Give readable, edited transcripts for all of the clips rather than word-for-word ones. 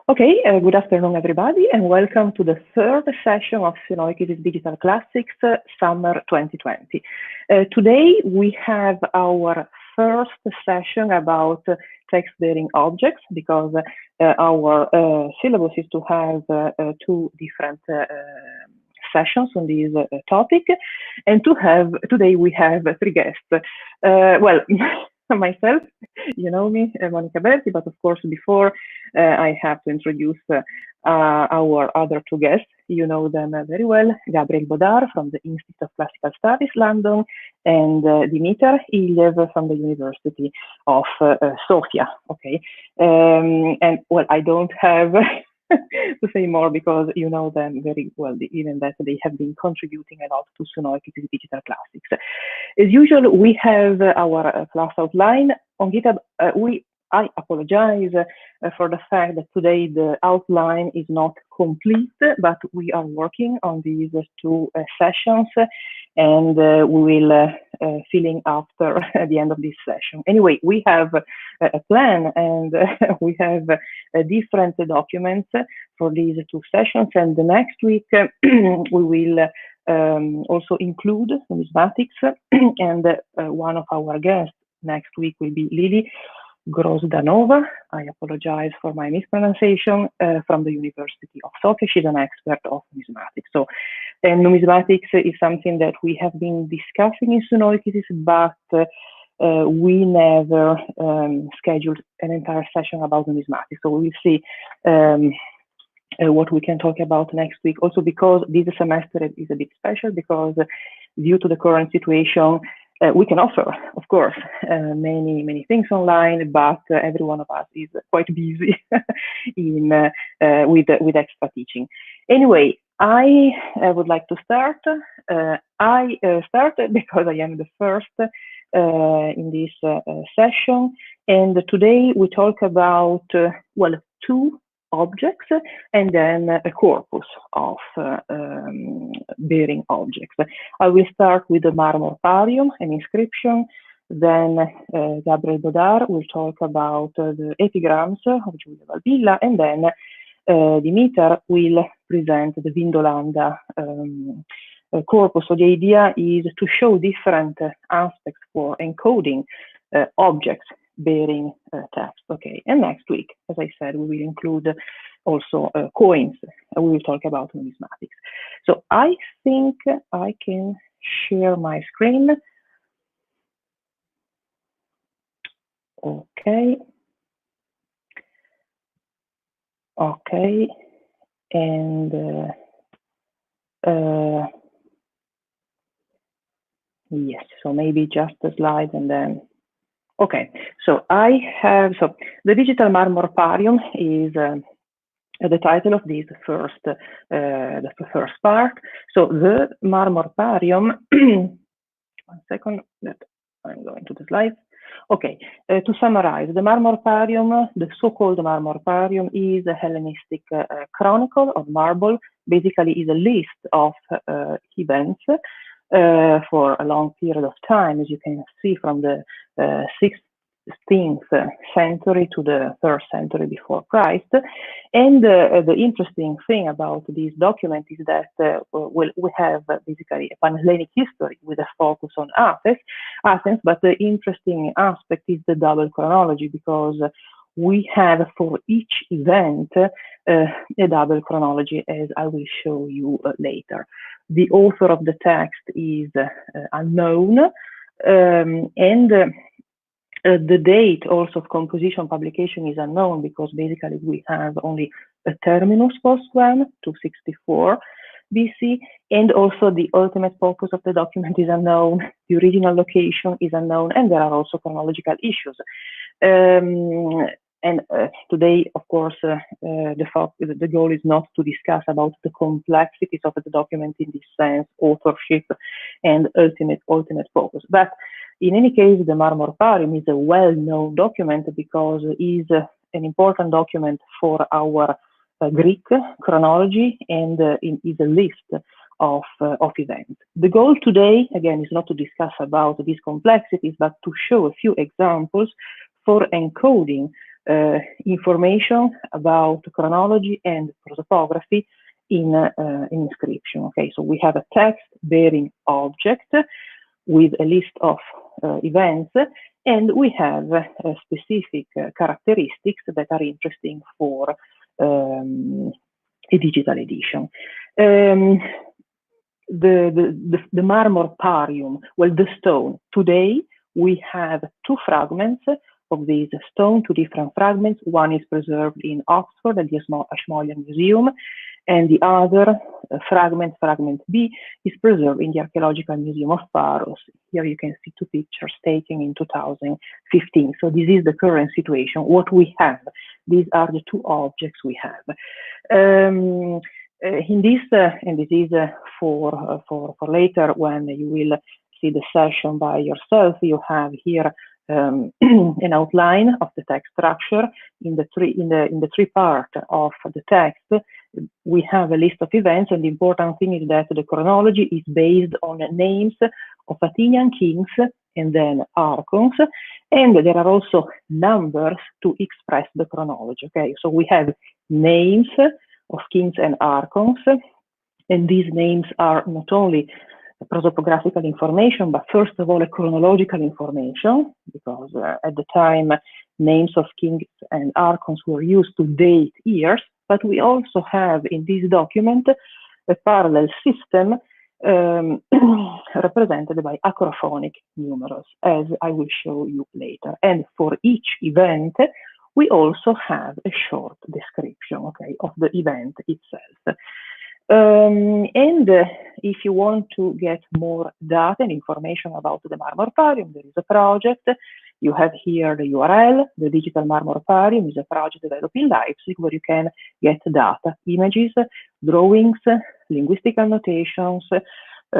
Okay, good afternoon, everybody, and welcome to the third session of Sunoikisis Digital Classics Summer 2020. Today, we have our first session about text-bearing objects, because our syllabus is to have two different sessions on this topic, and today we have three guests. Well, myself, you know me, Monica Berti, but of course before I have to introduce our other two guests. You know them very well, Gabriel Bodard from the Institute of Classical Studies, London, and Dimitar llliev from the University of Sofia. Okay, and well, I don't have to say more because you know them very well, even that they have been contributing a lot to Sunoikisis Digital Classics. As usual, we have our class outline on GitHub. I apologize for the fact that today the outline is not complete, but we are working on these two sessions, and we will fill in after at the end of this session. Anyway, we have a plan, and we have different documents for these two sessions, and the next week we will also include numismatics, and one of our guests next week will be Lili Grozdanova. I apologize for my mispronunciation, from the University of Sofia. She's an expert of numismatics. So, and numismatics is something that we have been discussing in Sunoikisis, but we never scheduled an entire session about numismatics. So we will see what we can talk about next week. Also, because this semester is a bit special, because due to the current situation, we can offer, of course, many things online, but every one of us is quite busy with extra teaching. Anyway, I would like to start. I started because I am the first in this session, and today we talk about well, two objects and then a corpus of bearing objects. I will start with the marmorparium, an inscription. Then Gabriel Bodard will talk about the epigrams of Giulio Valvilla, and then Dimitar will present the Vindolanda corpus. So the idea is to show different aspects for encoding objects bearing text. Okay, and next week, as I said, we will include also coins. We will talk about numismatics. So I think I can share my screen. Okay. Okay, and yes, so maybe just a slide and then. Okay, so so the digital marmorparium is the title of this first, the first part. So the marmorparium, one second, that I'm going to the slides. Okay, to summarize, the marmorparium, the so-called marmorparium, is a Hellenistic chronicle of marble. Basically, is a list of events for a long period of time, as you can see from the 16th century to the 3rd century before Christ. And the interesting thing about this document is that we have basically a Pan-Hellenic history with a focus on Athens, but the interesting aspect is the double chronology, because we have for each event a double chronology, as I will show you later. The author of the text is unknown, and the date also of composition publication is unknown, because basically we have only a terminus postquam, 264 BC, and also the ultimate purpose of the document is unknown, the original location is unknown, and there are also chronological issues. And today, of course, the goal is not to discuss about the complexities of the document in this sense, authorship, and ultimate purpose. But in any case, the marmorparium is a well-known document because it is an important document for our Greek chronology, and it is a list of events. The goal today, again, is not to discuss about these complexities, but to show a few examples for encoding information about chronology and prosopography in inscription. Okay, so we have a text-bearing object with a list of events, and we have specific characteristics that are interesting for a digital edition. The marmorparium, well, the stone. Today we have two fragments of these stone, two different fragments. One is preserved in Oxford at the Ashmolean Museum, and the other fragment B, is preserved in the Archaeological Museum of Pharos. Here you can see two pictures taken in 2015. So this is the current situation. What we have, these are the two objects we have. In this, and this is for later when you will see the session by yourself, you have here an outline of the text structure. In the three part of the text, we have a list of events, and the important thing is that the chronology is based on names of Athenian kings and then archons, and there are also numbers to express the chronology. Okay, so we have names of kings and archons, and these names are not only prosopographical information, but first of all a chronological information, because at the time names of kings and archons were used to date years, but we also have in this document a parallel system represented by acrophonic numerals, as I will show you later. And for each event, we also have a short description, okay, of the event itself. And if you want to get more data and information about the Marmorparium, there is a project. You have here the URL. The Digital Marmorparium is a project developed in Leipzig where you can get data, images, drawings, linguistic annotations,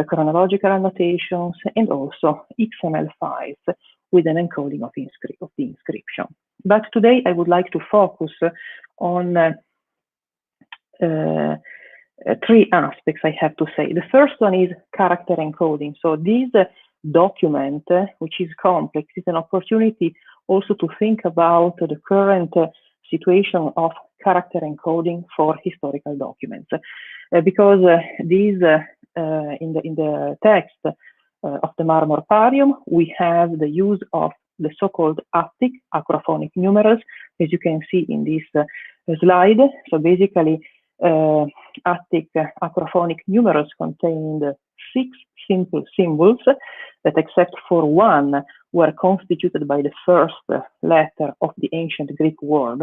chronological annotations, and also XML files with an encoding of the inscription. But today I would like to focus on three aspects, I have to say. The first one is character encoding. So this document, which is complex, is an opportunity also to think about the current situation of character encoding for historical documents. Because these, in the text of the Marmorparium, we have the use of the so-called Attic acrophonic numerals, as you can see in this slide. So basically, Attic acrophonic numerals contained 6 simple symbols that, except for one, were constituted by the first letter of the ancient Greek word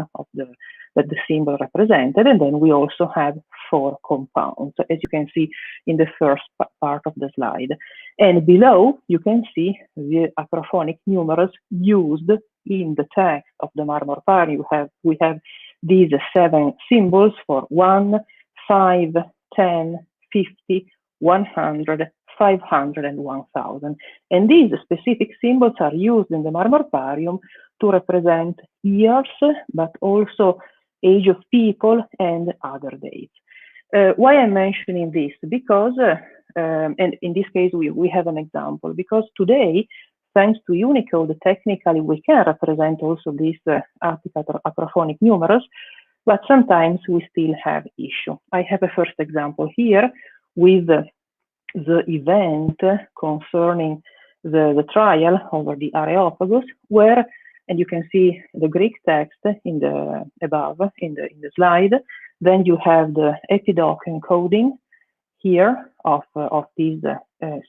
that the symbol represented. And then we also have 4 compounds, as you can see in the first part of the slide. And below, you can see the acrophonic numerals used in the text of the Marmorparium. We have these 7 symbols for 1, 5, 10, 50, 100, 500, and 1000. And these specific symbols are used in the Marmorparium to represent years, but also age of people and other dates. Why I'm mentioning this? Because, and in this case, we have an example, because today, thanks to Unicode, technically we can represent also these Attic acrophonic numerals, but sometimes we still have issue. I have a first example here with the event concerning the trial over the Areopagus, where, and you can see the Greek text in the above in the slide. Then you have the epidoc encoding here of this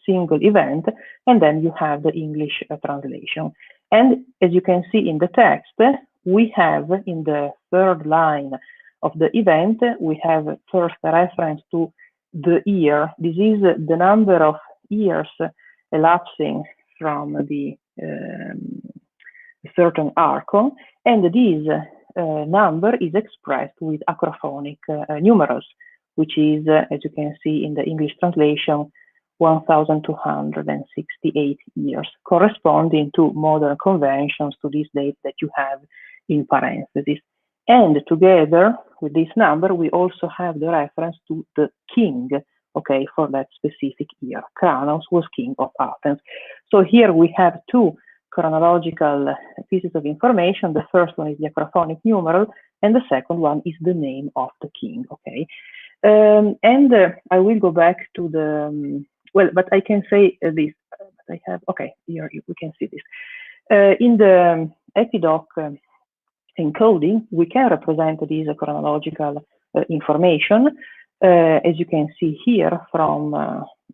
single event, and then you have the English translation. And as you can see in the text, we have in the third line of the event, we have first a reference to the year. This is the number of years elapsing from the certain archon, and this number is expressed with acrophonic numerals, which is, as you can see in the English translation, 1,268 years, corresponding to modern conventions to this date that you have in parentheses. And together with this number, we also have the reference to the king, okay, for that specific year. Kranos was king of Athens. So here we have 2 chronological pieces of information. The first one is the acrophonic numeral, and the second one is the name of the king, okay? I will go back to the, well, but I can say this, I have, okay, here we can see this. In the epidoc encoding, we can represent this chronological information. As you can see here from,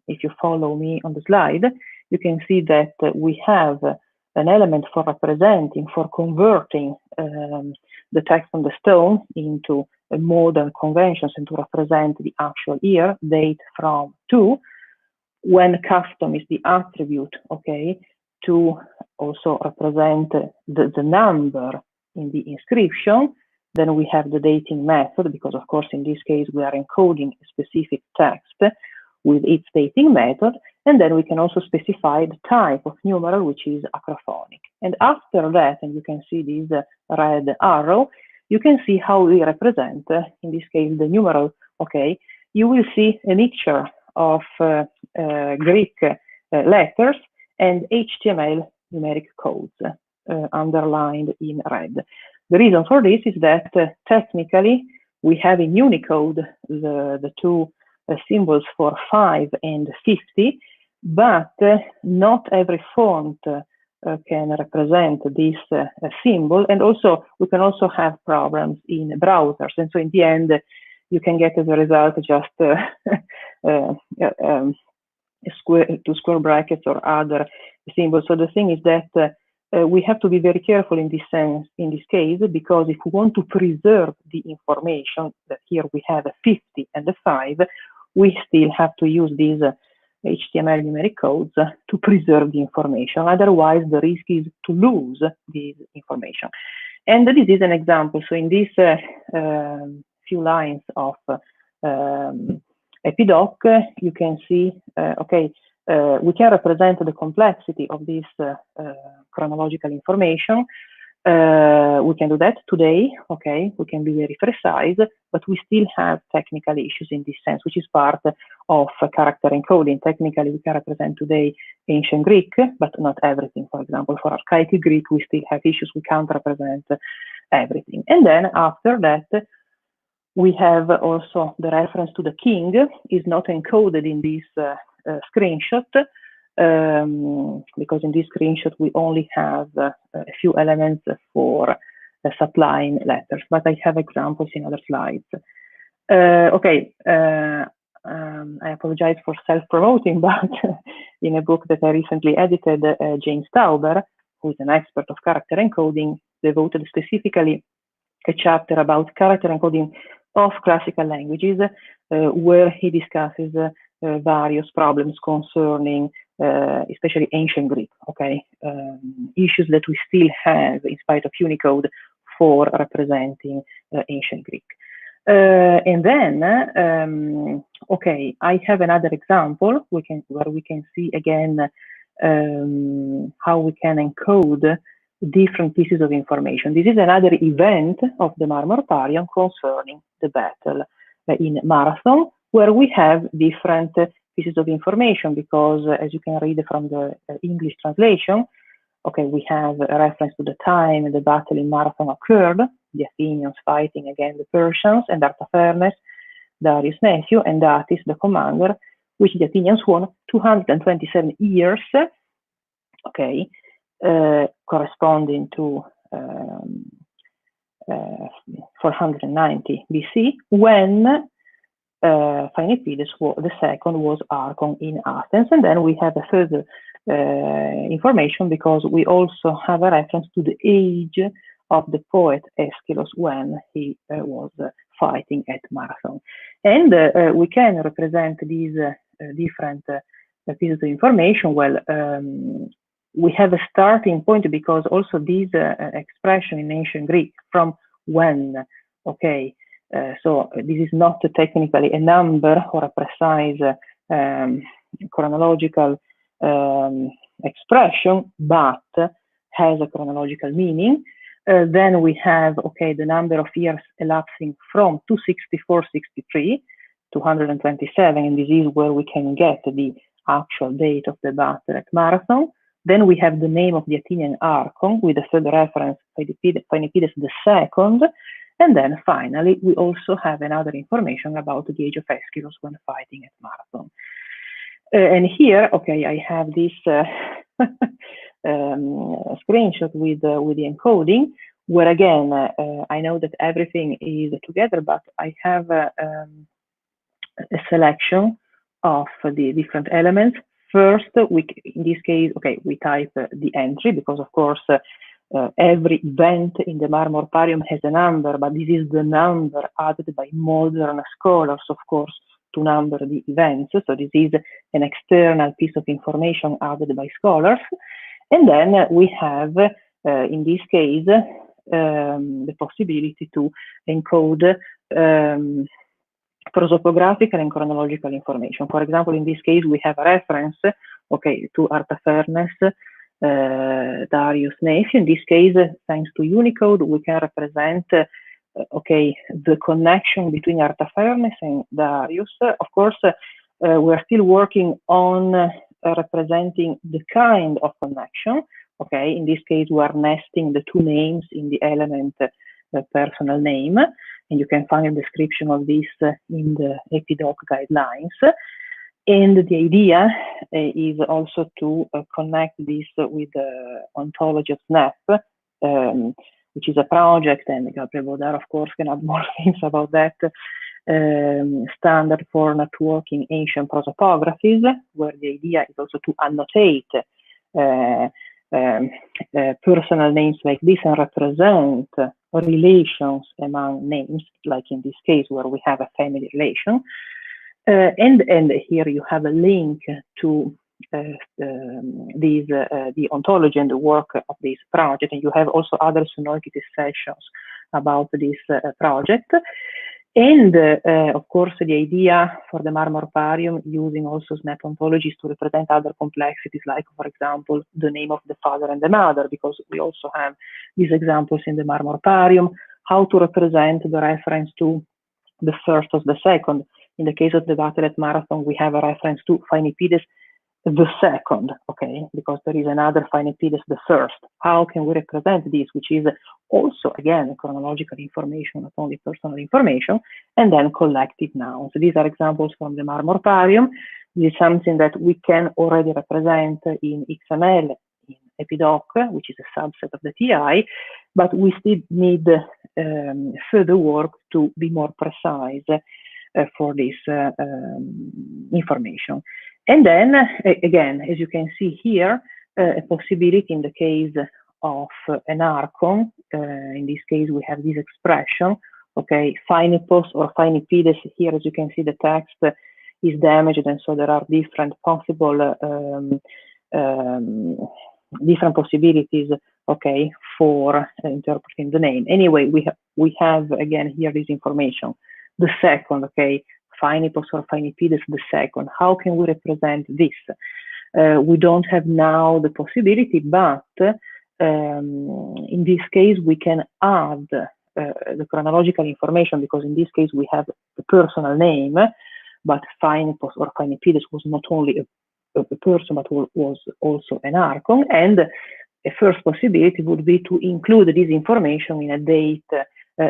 if you follow me on the slide, you can see that we have an element for representing, for converting the text on the stone into modern conventions and to represent the actual year, date from to, when custom is the attribute, okay, to also represent the number in the inscription. Then we have the dating method, because of course in this case we are encoding a specific text with its dating method, and then we can also specify the type of numeral, which is acrophonic. And after that, and you can see this red arrow, you can see how we represent, in this case, the numeral, okay? You will see a mixture of Greek letters and HTML numeric codes underlined in red. The reason for this is that technically we have in Unicode the two symbols for 5 and 50, but not every font can represent this symbol, and also we can also have problems in browsers, and so in the end you can get as a result just two square brackets or other symbols. So the thing is that we have to be very careful in this sense, in this case, because if we want to preserve the information, that here we have a 50 and a 5, we still have to use these HTML numeric codes to preserve the information. Otherwise, the risk is to lose this information. And this is an example. So in these few lines of epidoc, you can see, okay, we can represent the complexity of this chronological information. We can do that today, okay? We can be very precise, but we still have technical issues in this sense, which is part of character encoding. Technically, we can represent today ancient Greek, but not everything. For example, for archaic Greek, we still have issues. We can't represent everything. And then after that, we have also the reference to the king is not encoded in this screenshot, because in this screenshot we only have a few elements for supplying letters, but I have examples in other slides. Okay, I apologize for self-promoting, but in a book that I recently edited, James Tauber, who is an expert of character encoding, devoted specifically a chapter about character encoding of classical languages, where he discusses various problems concerning especially ancient Greek, okay, issues that we still have in spite of Unicode for representing ancient Greek. And then, okay, I have another example where we can see again how we can encode different pieces of information. This is another event of the Marmortarion concerning the battle in Marathon, where we have different pieces of information, because as you can read from the English translation, okay, we have a reference to the time the battle in Marathon occurred, the Athenians fighting against the Persians, and Artaphornes, Darius' nephew, and Datis, the commander, which the Athenians won 227 years, okay, corresponding to 490 BC, when Pheidippides II was Archon in Athens. And then we have a further information, because we also have a reference to the age of the poet Aeschylus when he was fighting at Marathon. And we can represent these different pieces of information. Well, we have a starting point, because also this expression in ancient Greek, from when, okay, so this is not technically a number or a precise chronological expression, but has a chronological meaning. Then we have, okay, the number of years elapsing from 264-63, 227, and this is where we can get the actual date of the battle at Marathon. Then we have the name of the Athenian archon with the third reference, Phenepides II. And then finally, we also have another information about the age of Aeschylus when fighting at Marathon. And here, okay, I have this screenshot with the encoding, where again, I know that everything is together, but I have a selection of the different elements. First, in this case, okay, we type the entry because, of course, every event in the Marmorparium has a number, but this is the number added by modern scholars, of course, to number the events. So this is an external piece of information added by scholars. And then we have, in this case, the possibility to encode prosopographical and chronological information. For example, in this case, we have a reference, okay, to Artaphernus, Darius' nephew. In this case, thanks to Unicode, we can represent, okay, the connection between Artaphernus and Darius. Of course, we're still working on representing the kind of connection. Okay, in this case, we are nesting the two names in the element personal name, and you can find a description of this in the Epidoc guidelines. And the idea is also to connect this with the ontology of SNAP, which is a project, and Gabriel Bodard, of course, can add more things about that, standard for networking ancient prosopographies, where the idea is also to annotate personal names like this and represent relations among names, like in this case where we have a family relation. And here you have a link to the ontology and the work of this project, and you have also other Sunoikisis sessions about this project. And of course, the idea for the Marmorparium using also SNAP ontologies to represent other complexities, like, for example, the name of the father and the mother, because we also have these examples in the Marmorparium, how to represent the reference to the first or the second. In the case of the battle at Marathon, we have a reference to Phenepides the second, okay, because there is another Phenepides the first. How can we represent this, which is also, again, chronological information, not only personal information, and then collective nouns. So these are examples from the Marmorparium. This is something that we can already represent in XML, in Epidoc, which is a subset of the TI, but we still need further work to be more precise for this information. And then, again, as you can see here, a possibility in the case of an archon, in this case we have this expression, okay, Phinepos or Phenepides. Here, as you can see, the text is damaged, and so there are different possible, different possibilities, okay, for interpreting the name. Anyway, we have again here this information. The second, okay, Phinepos or Phenepides the second. How can we represent this? We don't have now the possibility, but in this case we can add the chronological information, because in this case we have the personal name, but Phinepos or Phenepides was not only a person, but was also an archon. And a first possibility would be to include this information in a date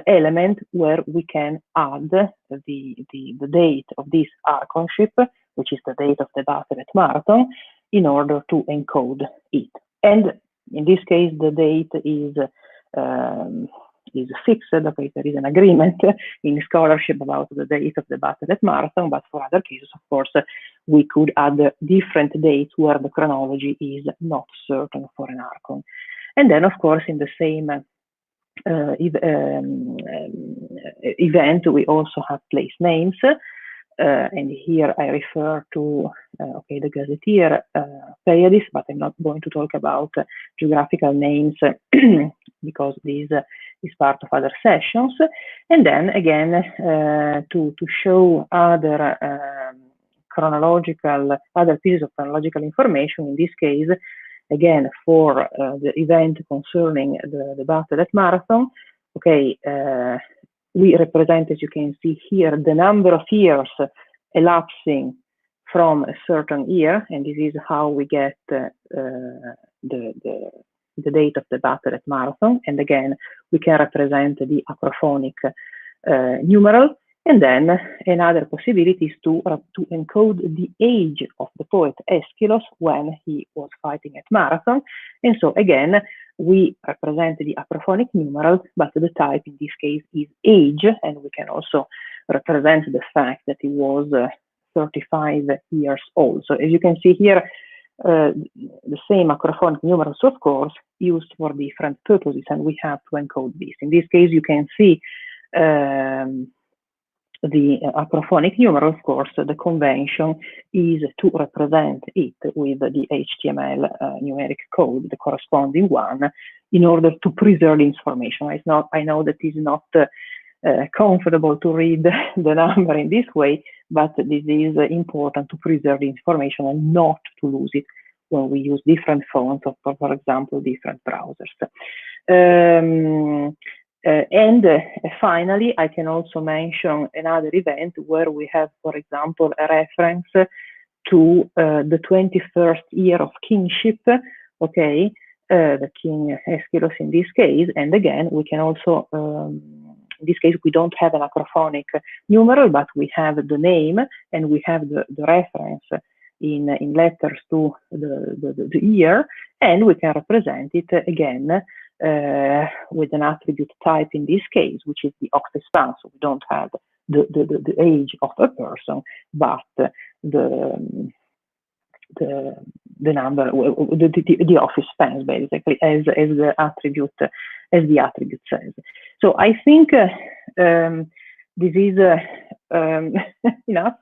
element, where we can add the date of this archonship, which is the date of the battle at Marathon, in order to encode it. And in this case, the date is fixed. Okay, there is an agreement in scholarship about the date of the battle at Marathon, but for other cases, of course, we could add different dates where the chronology is not certain for an archon. And then, of course, in the same event, we also have place names, and here I refer to okay, the gazetteer Pleiades, but I'm not going to talk about geographical names because this is part of other sessions. And then again, to show other other pieces of chronological information, in this case, again, for the event concerning the battle at Marathon, okay, we represent, as you can see here, the number of years elapsing from a certain year, and this is how we get the date of the battle at Marathon. And again, we can represent the acrophonic numeral. And then another possibility is to encode the age of the poet Aeschylus when he was fighting at Marathon. And so again, we represent the acrophonic numeral, but the type in this case is age, and we can also represent the fact that he was 35 years old. So as you can see here, the same acrophonic numerals, of course, used for different purposes, and we have to encode this. In this case, you can see the acrophonic numeral. Of course, the convention is to represent it with the HTML numeric code, the corresponding one, in order to preserve the information. I know that it's not comfortable to read the number in this way, but this is important to preserve the information and not to lose it when we use different fonts or, for example, different browsers. And finally, I can also mention another event where we have, for example, a reference to the 21st year of kingship, okay, the king Aeschylus in this case. And again, we can also, in this case, we don't have an acrophonic numeral, but we have the name and we have the reference in letters to the year, and we can represent it again with an attribute type in this case, which is the octespan. So we don't have the age of a person, but the number, the office spans basically as the attribute says. So I think this is enough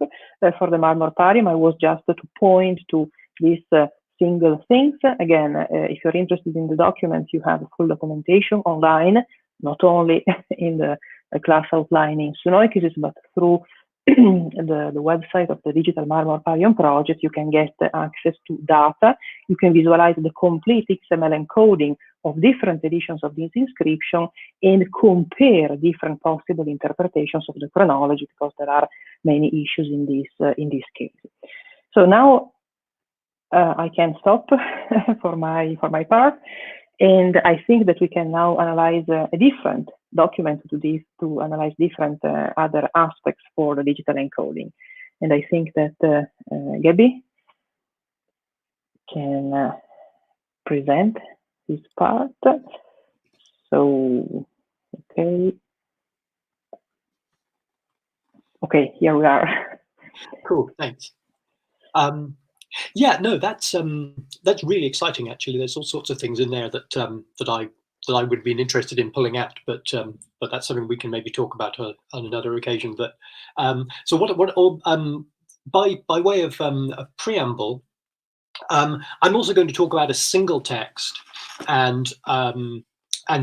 for the Marmorparium. I was just to point to this single things. Again, if you're interested in the document, you have full documentation online, not only in the class outline in Sunoikisis, but through the website of the Digital Marmorparium project. You can get access to data. You can visualize the complete XML encoding of different editions of this inscription and compare different possible interpretations of the chronology, because there are many issues in this case. So now I can stop for my part, and I think that we can now analyze a different document to analyze different other aspects for the digital encoding. And I think that Gabby can present this part. So, okay, here we are. Cool, thanks. Yeah, no, that's really exciting. Actually, there's all sorts of things in there that that I would have been interested in pulling out, but that's something we can maybe talk about on another occasion. But so by way of a preamble, I'm also going to talk about a single text and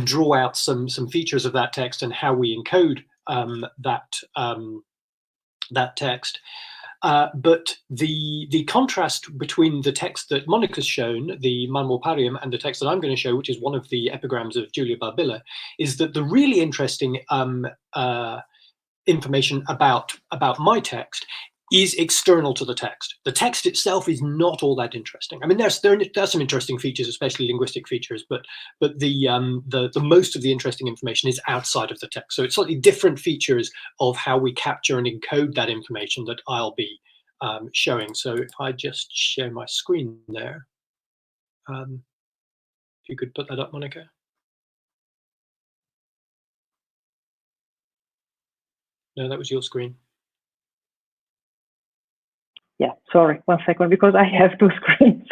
draw out some features of that text and how we encode that text. But the contrast between the text that Monica's shown, the Marmorparium, and the text that I'm going to show, which is one of the epigrams of Julia Barbilla, is that the really interesting information about my text is external to the text. The text itself is not all that interesting. I mean, there are some interesting features, especially linguistic features, but the most of the interesting information is outside of the text. So it's slightly different features of how we capture and encode that information that I'll be showing. So if I just share my screen there, if you could put that up, Monica. No, that was your screen. Yeah, sorry, 1 second, because I have two screens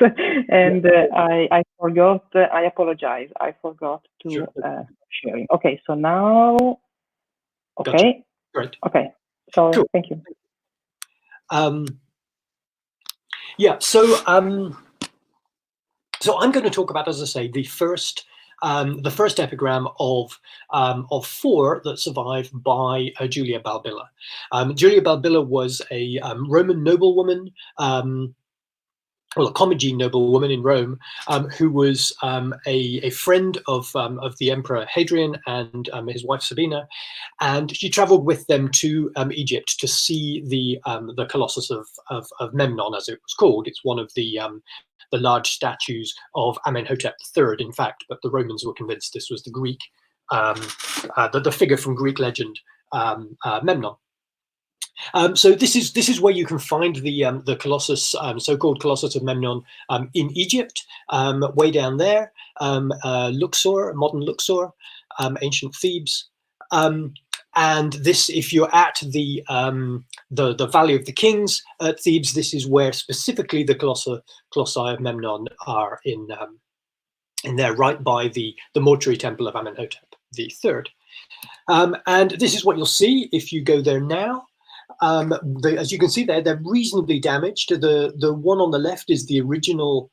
and I forgot, I apologize, I forgot to sharing. Okay, so now, okay, gotcha. Great. Okay, so cool. Thank you. Yeah, so I'm going to talk about, as I say, the first epigram of 4 that survive by Julia Barbilla. Julia Barbilla was a Roman noblewoman well, a Commagene noblewoman in Rome, who was a friend of the Emperor Hadrian and his wife Sabina, and she travelled with them to Egypt to see the Colossus of Memnon, as it was called. It's one of the large statues of Amenhotep III, in fact, but the Romans were convinced this was the Greek, the figure from Greek legend, Memnon. So this is where you can find the Colossus, so-called Colossus of Memnon, in Egypt, way down there, Luxor, modern Luxor, ancient Thebes. And this, if you're at the Valley of the Kings at Thebes, this is where specifically the Colossi of Memnon are in there, right by the mortuary temple of Amenhotep III. And this is what you'll see if you go there now. As you can see there, they're reasonably damaged. The one on the left is the original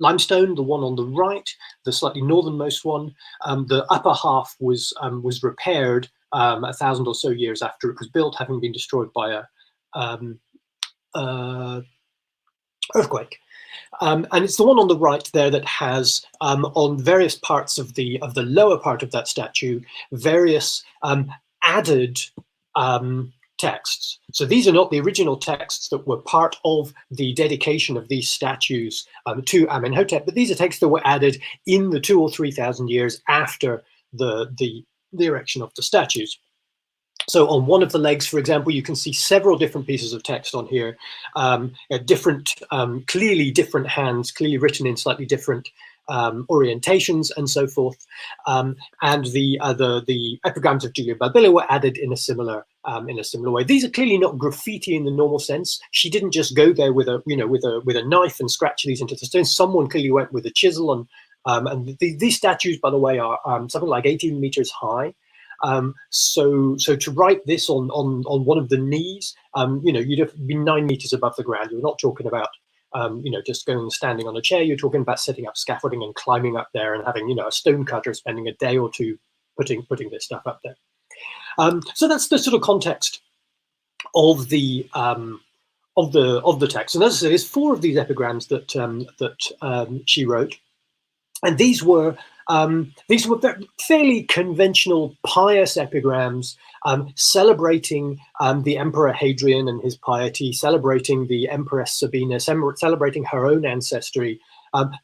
limestone. The one on the right, the slightly northernmost one, the upper half was repaired 1,000 or so years after it was built, having been destroyed by a earthquake. And it's the one on the right there that has, on various parts of the lower part of that statue, various added texts. So these are not the original texts that were part of the dedication of these statues to Amenhotep, but these are texts that were added in the 2,000 or 3,000 years after the erection of the statues. So on one of the legs, for example, you can see several different pieces of text on here, different, clearly different hands, clearly written in slightly different orientations and so forth. And the epigrams of Julia Babila were added in a similar way. These are clearly not graffiti in the normal sense. She didn't just go there with a knife and scratch these into the stone. Someone clearly went with a chisel, and these statues, by the way, are something like 18 meters high. So to write this on one of the knees, you'd have been 9 meters above the ground. You're not talking about just going and standing on a chair. You're talking about setting up scaffolding and climbing up there and having a stone cutter spending a day or two putting this stuff up there. So that's the sort of context of the text. And as I say, there's 4 of these epigrams that she wrote, and these were fairly conventional, pious epigrams, celebrating the Emperor Hadrian and his piety, celebrating the Empress Sabina, celebrating her own ancestry.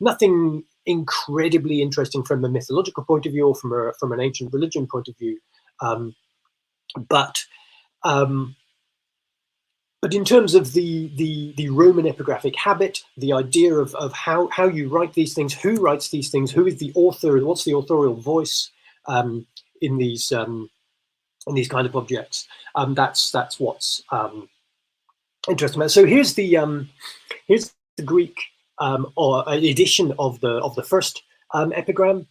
Nothing incredibly interesting from a mythological point of view or from an ancient religion point of view, but in terms of the Roman epigraphic habit, the idea of how you write these things, who writes these things, who is the author, what's the authorial voice in these kind of objects, that's what's interesting. So here's the Greek or edition of the first epigram.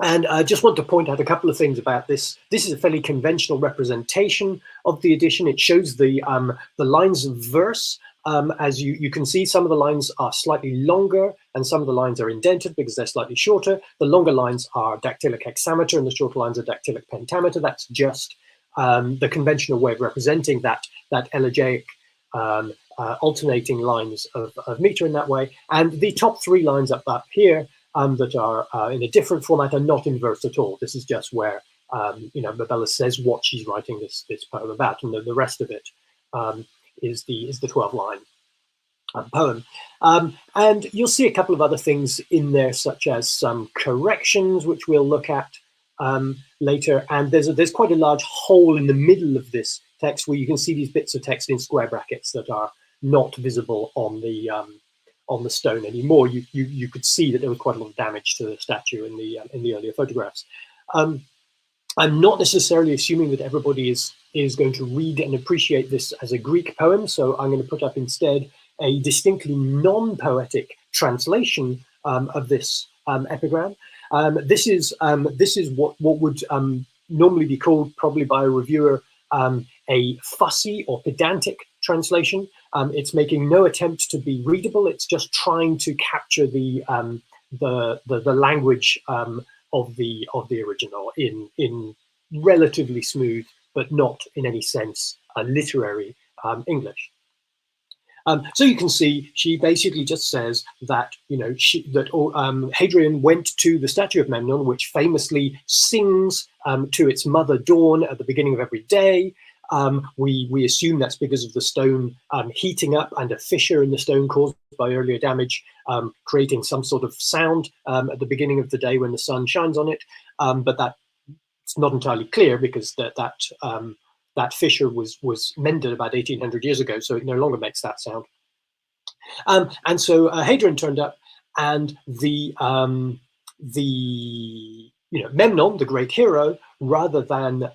And I just want to point out a couple of things about this. This is a fairly conventional representation of the edition. It shows the lines of verse. As you can see, some of the lines are slightly longer and some of the lines are indented because they're slightly shorter. The longer lines are dactylic hexameter and the shorter lines are dactylic pentameter. That's just the conventional way of representing that elegiac alternating lines of meter in that way. And the top 3 lines up here that are in a different format are not in verse at all. This is just where Babila says what she's writing this poem about, and the rest of it is the 12-line poem. And you'll see a couple of other things in there, such as some corrections, which we'll look at later. And there's quite a large hole in the middle of this text where you can see these bits of text in square brackets that are not visible on the stone anymore. You could see that there was quite a lot of damage to the statue in the earlier photographs. I'm not necessarily assuming that everybody is going to read and appreciate this as a Greek poem, so I'm going to put up instead a distinctly non-poetic translation of this epigram. This is what would normally be called, probably by a reviewer, a fussy or pedantic translation. It's making no attempt to be readable. It's just trying to capture the language of the original in relatively smooth, but not in any sense literary English. So you can see she basically just says that Hadrian went to the statue of Memnon, which famously sings to its mother Dawn at the beginning of every day. We assume that's because of the stone heating up and a fissure in the stone caused by earlier damage, creating some sort of sound at the beginning of the day when the sun shines on it. But that's not entirely clear because that fissure was mended about 1800 years ago, so it no longer makes that sound. And so Hadrian turned up, and the Memnon, the great hero, rather than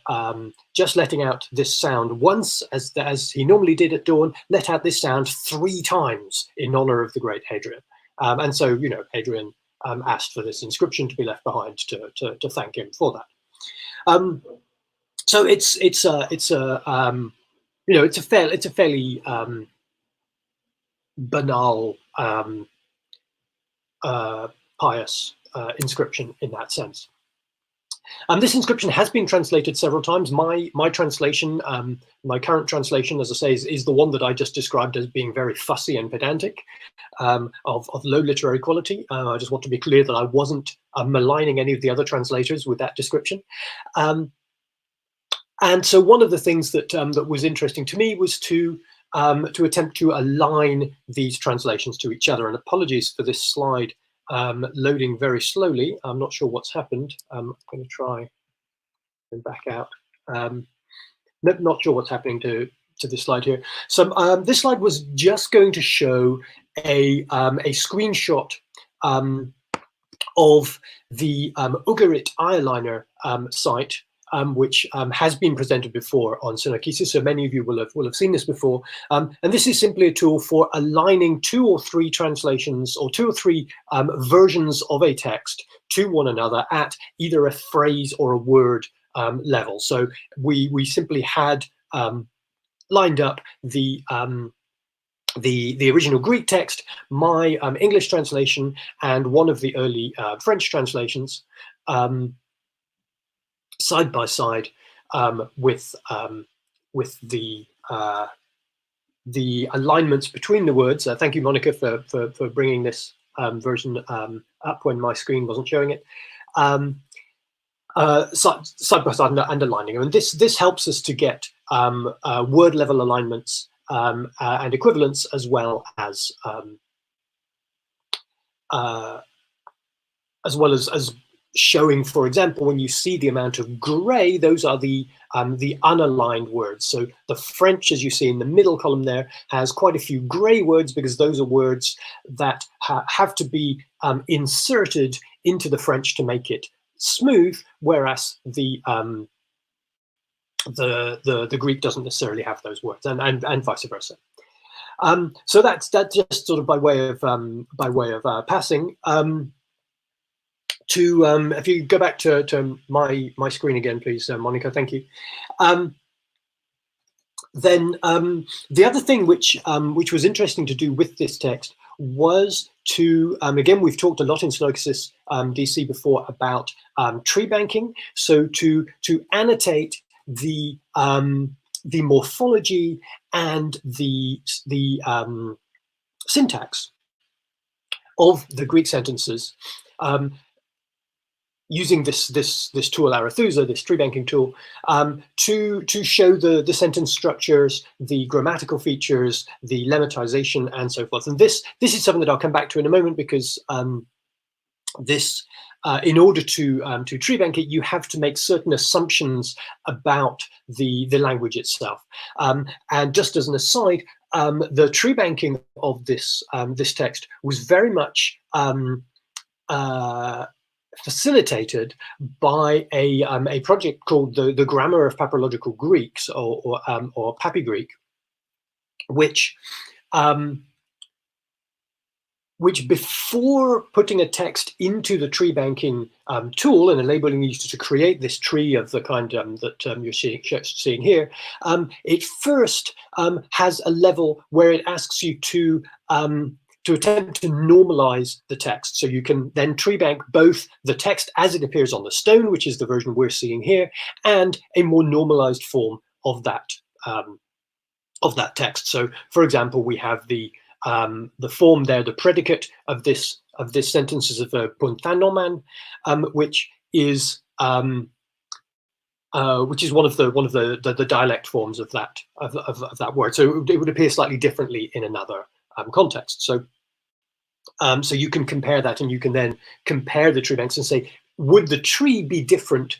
just letting out this sound once, as he normally did at dawn, let out this sound 3 times in honor of the great Hadrian. And so, Hadrian asked for this inscription to be left behind to thank him for that. So it's a fairly banal, pious inscription in that sense. This inscription has been translated several times. My translation, my current translation, as I say, is the one that I just described as being very fussy and pedantic, of low literary quality. I just want to be clear that I wasn't maligning any of the other translators with that description. And so one of the things that that was interesting to me was to attempt to align these translations to each other. And apologies for this slide loading very slowly. I'm not sure what's happened. I'm going to try and back out. Not sure what's happening to this slide here. So this slide was just going to show a screenshot of the Ugarit eyeliner site, which has been presented before on Sunoikisis, so many of you will have seen this before. And this is simply a tool for aligning 2 or 3 translations or 2 or 3 versions of a text to one another at either a phrase or a word level. So we simply had lined up the original Greek text, my English translation, and one of the early French translations, side by side, with the alignments between the words. Thank you, Monica, for bringing this version up when my screen wasn't showing it. Side by side and aligning, and this helps us to get word level alignments and equivalents, as well as showing, for example, when you see the amount of grey, those are the unaligned words. So the French, as you see in the middle column there, has quite a few grey words because those are words that have to be inserted into the French to make it smooth, whereas the Greek doesn't necessarily have those words, and vice versa. So that's just sort of by way of passing. If you go back to my screen again, please, Monica, thank you. Then the other thing which was interesting to do with this text was to, again, we've talked a lot in Sunoikisis DC before about tree banking. So to annotate the morphology and the syntax of the Greek sentences, using this tool Arethusa, this tree banking tool, to show the sentence structures, the grammatical features, the lemmatization, and so forth. And this is something that I'll come back to in a moment, because in order to tree bank it, you have to make certain assumptions about the language itself. And just as an aside, the tree banking of this text was very much facilitated by a project called the Grammar of Papyrological Greeks, or Papy Greek, which before putting a text into the tree banking tool and enabling you to create this tree of the kind that you're seeing here, it first has a level where it asks you to attempt to normalize the text. So you can then tree bank both the text as it appears on the stone, which is the version we're seeing here, and a more normalized form of that that text. So, for example, we have the form there, the predicate of this sentence is a verb puntanoman, which is one of the dialect forms of that word. So it would appear slightly differently in another context. So so you can compare that, and you can then compare the true lengths and say, would the tree be different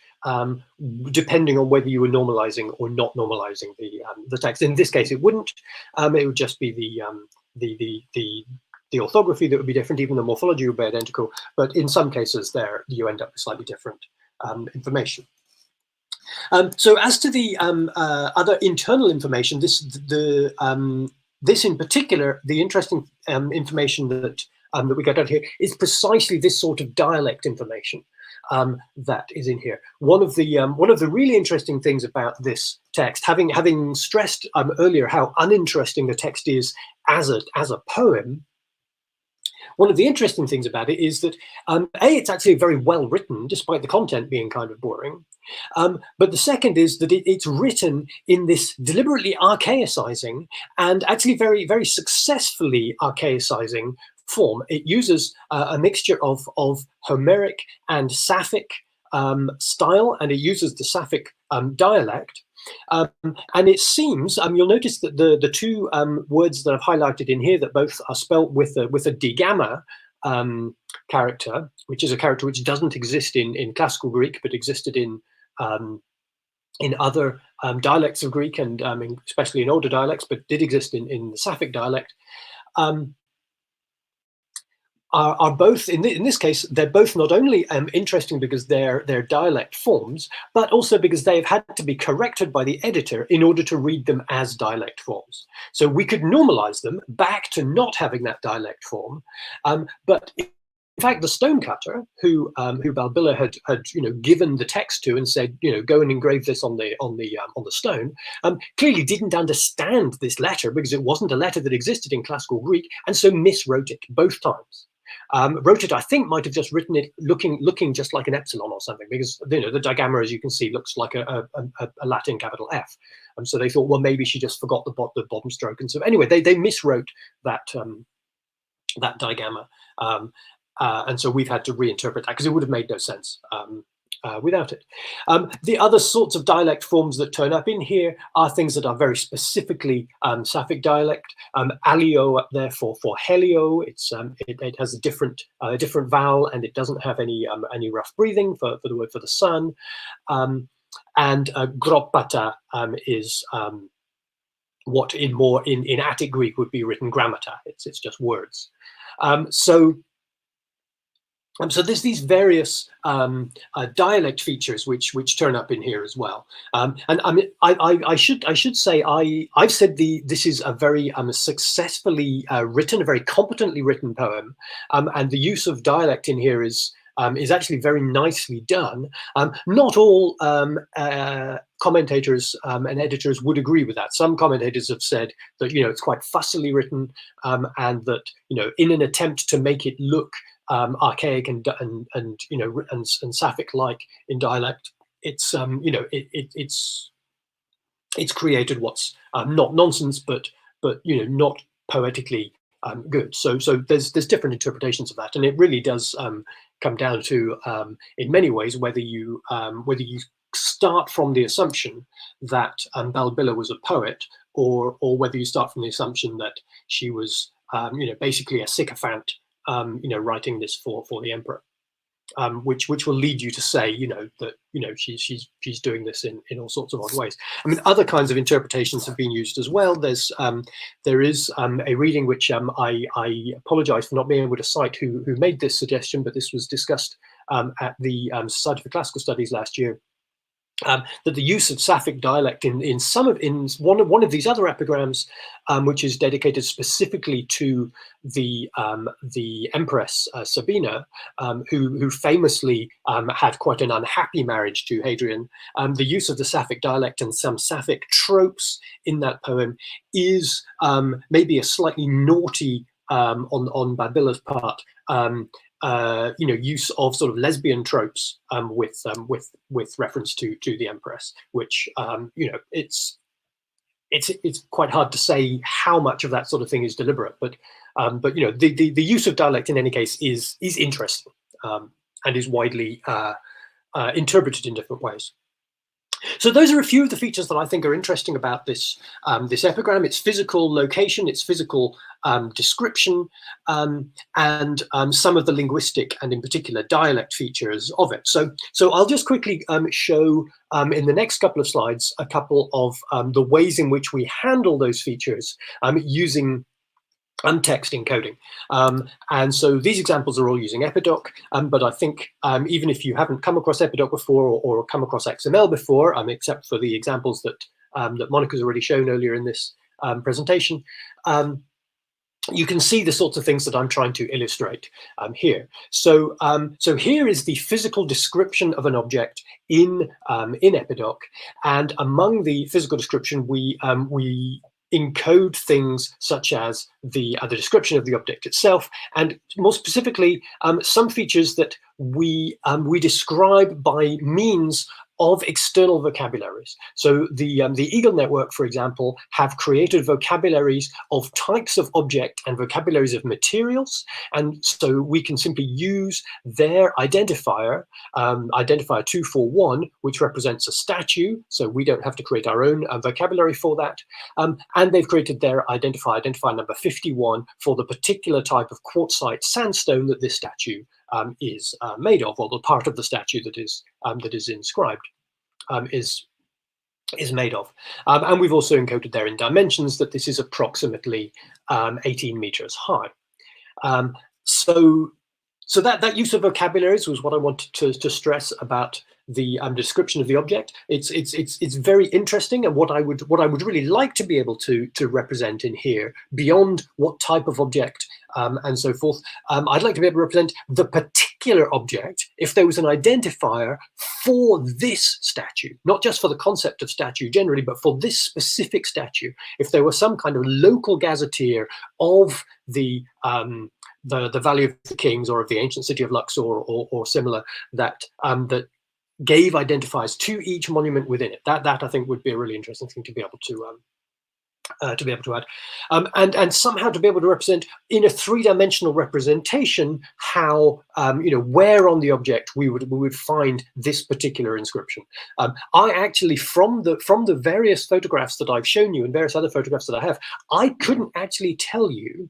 depending on whether you were normalizing or not normalizing the text? In this case, it wouldn't. It would just be the orthography that would be different. Even the morphology would be identical, but in some cases, there you end up with slightly different information. So as to the other internal information, this in particular, the interesting information that we got out here is precisely this sort of dialect information that is in here. One of the really interesting things about this text, having stressed earlier how uninteresting the text is as a poem, one of the interesting things about it is that it's actually very well written, despite the content being kind of boring. But the second is that it's written in this deliberately archaicizing and actually very, very successfully archaicizing form. It uses a mixture of Homeric and Sapphic style, and it uses the Sapphic dialect. And it seems, you'll notice that the two words that I've highlighted in here that both are spelt with a digamma character, which is a character which doesn't exist in classical Greek, but existed in other dialects of Greek, and especially in older dialects, but did exist in the Sapphic dialect, are both, in this case, they're both not only interesting because they're dialect forms, but also because they have had to be corrected by the editor in order to read them as dialect forms. So we could normalize them back to not having that dialect form, but in fact, the stonecutter, who Balbilla had given the text to and said, go and engrave this on the stone, clearly didn't understand this letter because it wasn't a letter that existed in classical Greek, and so miswrote it both times. Wrote it, I think, might have just written it looking just like an epsilon or something, because the digamma, as you can see, looks like a Latin capital F. So they thought, well, maybe she just forgot the bottom stroke, and so anyway, they miswrote that digamma. And so we've had to reinterpret that because it would have made no sense without it. The other sorts of dialect forms that turn up in here are things that are very specifically Sapphic dialect. Alio up there for helio. It has a different vowel, and it doesn't have any rough breathing for the word for the sun. And groppata is what in Attic Greek would be written grammata. It's just words. So there's these various dialect features which turn up in here as well. And I mean, I should say I've said this is a very successfully written, a very competently written poem, and the use of dialect in here is actually very nicely done. Not all commentators and editors would agree with that. Some commentators have said that it's quite fussily written, and that in an attempt to make it look archaic and Sapphic-like in dialect, it's created what's not nonsense, but not poetically good. So there's different interpretations of that, and it really does come down to in many ways whether you start from the assumption that Balbilla was a poet, or whether you start from the assumption that she was basically a sycophant, writing this for the emperor, which will lead you to say, that she's doing this in all sorts of odd ways. I mean, other kinds of interpretations have been used as well. There is a reading which I apologize for not being able to cite who made this suggestion, but this was discussed at the Society for Classical Studies last year. That the use of Sapphic dialect in one of these other epigrams, which is dedicated specifically to the Empress Sabina, who famously had quite an unhappy marriage to Hadrian. The use of the Sapphic dialect and some Sapphic tropes in that poem is maybe a slightly naughty on Balbilla's part. Use of sort of lesbian tropes with reference to the Empress, which it's it's quite hard to say how much of that sort of thing is deliberate, but you know, the use of dialect in any case is interesting, and is widely interpreted in different ways. So those are a few of the features that I think are interesting about this this epigram: its physical location, its physical description, and some of the linguistic and in particular dialect features of it. So I'll just quickly show in the next couple of slides a couple of the ways in which we handle those features using text encoding. And so these examples are all using Epidoc, but I think even if you haven't come across Epidoc before or come across XML before, except for the examples that that Monica's already shown earlier in this presentation, you can see the sorts of things that I'm trying to illustrate here. So here is the physical description of an object in Epidoc, and among the physical description we encode things such as the description of the object itself, and more specifically some features that we describe by means of external vocabularies. So the Eagle Network, for example, have created vocabularies of types of object and vocabularies of materials, and so we can simply use their identifier, identifier 241, which represents a statue, so we don't have to create our own vocabulary for that, and they've created their identifier number 51 for the particular type of quartzite sandstone that this statue is made of, or the part of the statue that is inscribed is made of. And we've also encoded there in dimensions that this is approximately 18 meters high. So that use of vocabularies was what I wanted to stress about the description of the object. It's very interesting, and what I would really like to be able to represent in here, beyond what type of object and so forth, I'd like to be able to represent the particular object if there was an identifier for this statue, not just for the concept of statue generally, but for this specific statue. If there was some kind of local gazetteer of the Valley of the Kings or of the ancient city of Luxor or similar that that gave identifiers to each monument within it, that I think would be a really interesting thing to be able to add, and somehow to be able to represent in a three-dimensional representation how you know, where on the object we would find this particular inscription. I actually, from the various photographs that I've shown you and various other photographs that I have, I couldn't actually tell you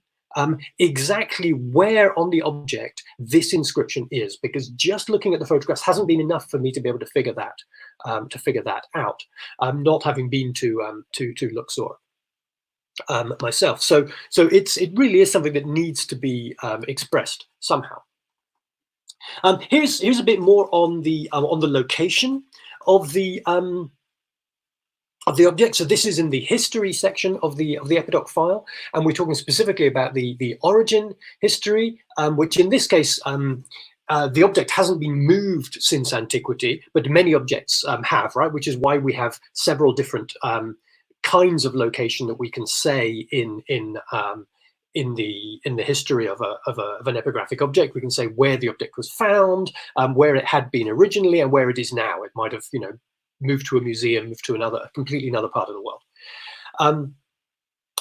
exactly where on the object this inscription is, because just looking at the photographs hasn't been enough for me to be able to figure that out. Not having been to Luxor myself, so it really is something that needs to be expressed somehow. Here's a bit more on the location of the object. So this is in the history section of the Epidoc file, and we're talking specifically about the origin history, which in this case the object hasn't been moved since antiquity, but many objects have, right? Which is why we have several different kinds of location that we can say in the history of an epigraphic object. We can say where the object was found, where it had been originally, and where it is now. It might have, you know, moved to a museum, moved to a completely another part of the world.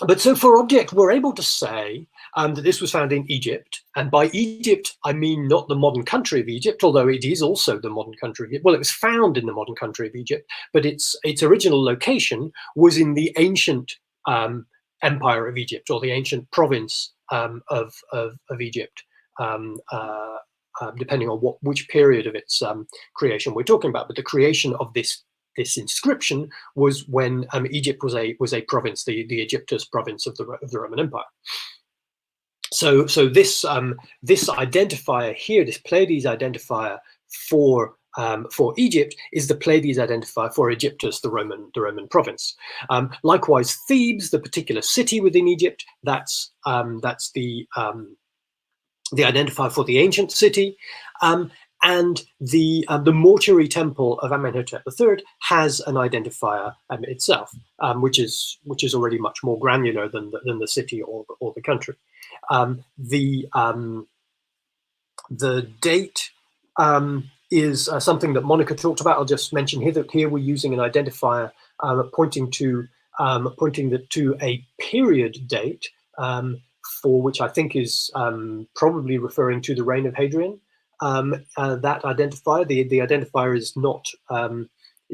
But so for object, we're able to say that this was found in Egypt. And by Egypt, I mean not the modern country of Egypt, although it is also the modern country of Egypt. Well, it was found in the modern country of Egypt, but its original location was in the ancient empire of Egypt, or the ancient province of Egypt, depending on which period of its creation we're talking about. But the creation of this inscription was when Egypt was a province, the Egyptus province of the Roman Empire. So this identifier here, this Pleiades identifier for Egypt, is the Pleiades identifier for Egyptus, the Roman province. Likewise, Thebes, the particular city within Egypt, that's the identifier for the ancient city. And the mortuary temple of Amenhotep III has an identifier itself, which is already much more granular than the city or the country. The date is something that Monica talked about. I'll just mention here that here we're using an identifier pointing to pointing to a period date for which I think is probably referring to the reign of Hadrian. That identifier, the identifier is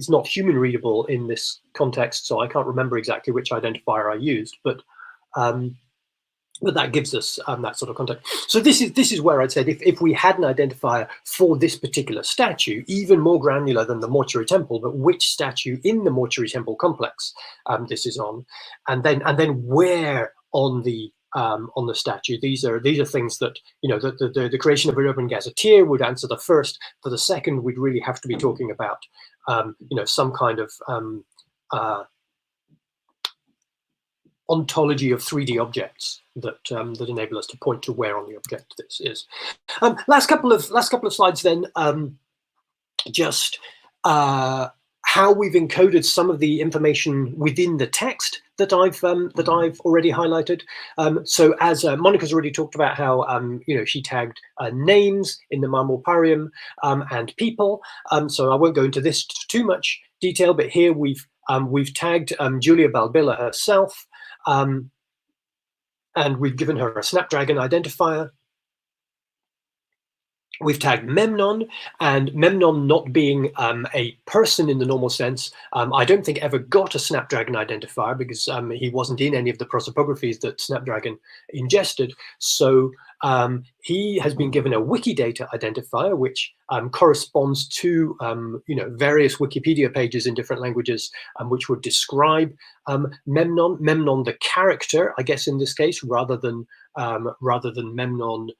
not human readable in this context, so I can't remember exactly which identifier I used, but that gives us that sort of context. So this is where I'd said if we had an identifier for this particular statue, even more granular than the mortuary temple, but which statue in the mortuary temple complex this is on, and then where on the statue. These are things that, you know, the creation of a urban gazetteer would answer the first. For the second, we'd really have to be talking about you know, some kind of ontology of 3D objects that that enable us to point to where on the object this is. Last couple of slides then, just how we've encoded some of the information within the text that I've already highlighted. So as Monica's already talked about how you know, she tagged names in the Marmorparium and people. So I won't go into this too much detail, but here we've tagged Julia Balbilla herself, and we've given her a Snapdragon identifier. We've tagged Memnon, and Memnon not being a person in the normal sense, I don't think ever got a Snapdragon identifier because he wasn't in any of the prosopographies that Snapdragon ingested. So he has been given a Wikidata identifier, which corresponds to you know, various Wikipedia pages in different languages, which would describe Memnon. Memnon, the character, I guess in this case, rather than Memnon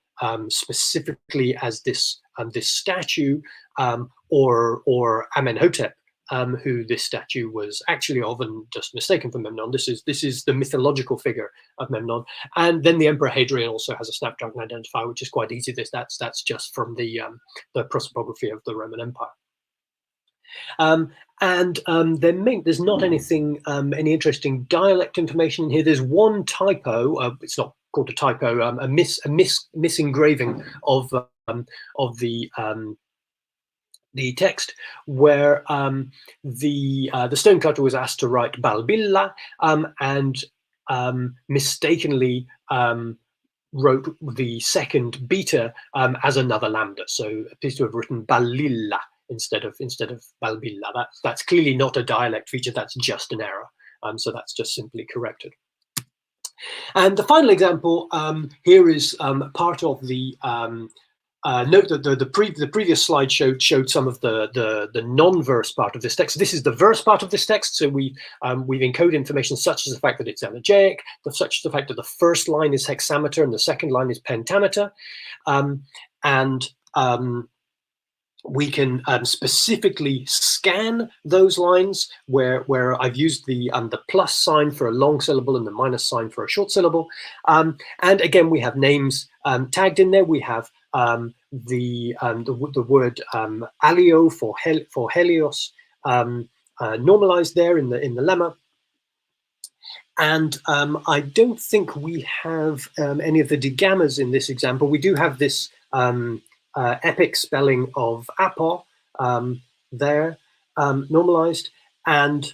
specifically as this statue, or Amenhotep, who this statue was actually of and just mistaken for Memnon. This is the mythological figure of Memnon. And then the Emperor Hadrian also has a Snapdragon identifier, which is quite easy. That's just from the prosopography of the Roman Empire. There's not anything, any interesting dialect information in here. There's one typo. It's not called a typo. A misengraving of the text, where the stonecutter was asked to write Balbilla, and mistakenly wrote the second beta as another lambda. So appears to have written Balilla instead of Balbilla. That's clearly not a dialect feature. That's just an error. So that's just simply corrected. And the final example here is part of the note that the previous slide showed some of the non-verse part of this text. This is the verse part of this text. So we've encoded information such as the fact that it's elegiac, such as the fact that the first line is hexameter and the second line is pentameter, we can specifically scan those lines where I've used the plus sign for a long syllable and the minus sign for a short syllable. And again, we have names tagged in there. We have the word alio for Helios normalized there in the lemma. And I don't think we have any of the digammas in this example. We do have this epic spelling of apo there normalized, and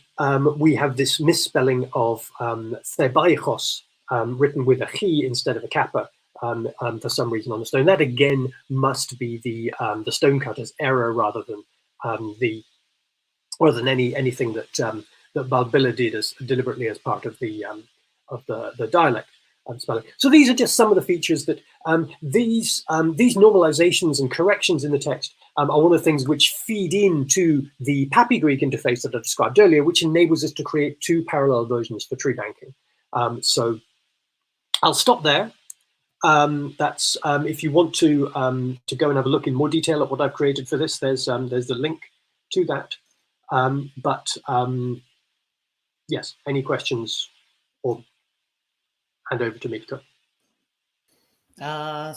we have this misspelling of thebaichos written with a chi instead of a kappa for some reason on the stone. That again must be the stonecutter's error rather than anything that that Balbilla did as deliberately as part of the dialect spelling. So these are just some of the features that these normalizations and corrections in the text are one of the things which feed into the Papi Greek interface that I described earlier, which enables us to create two parallel versions for tree banking. So I'll stop there. That's if you want to go and have a look in more detail at what I've created for this, there's the link to that. Yes, any questions, or hand over to Mitka.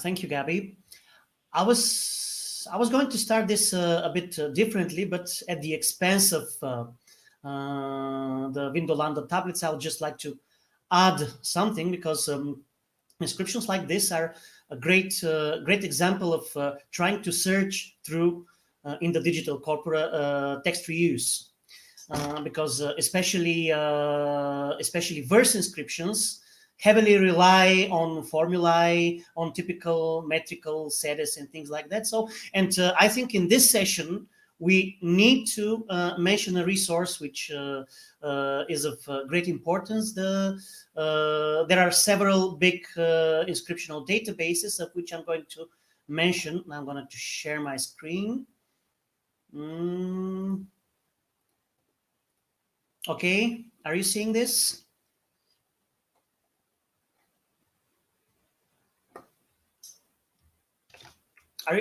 Thank you, Gabby. I was going to start this a bit differently, but at the expense of the Vindolanda tablets, I would just like to add something, because inscriptions like this are a great example of trying to search through in the digital corpora text reuse. because especially verse inscriptions heavily rely on formulae, on typical metrical sedes and things like that. So, and I think in this session we need to mention a resource which is of great importance. There are several big inscriptional databases of which I'm going to mention. I'm going to share my screen. Okay, are you seeing this? Are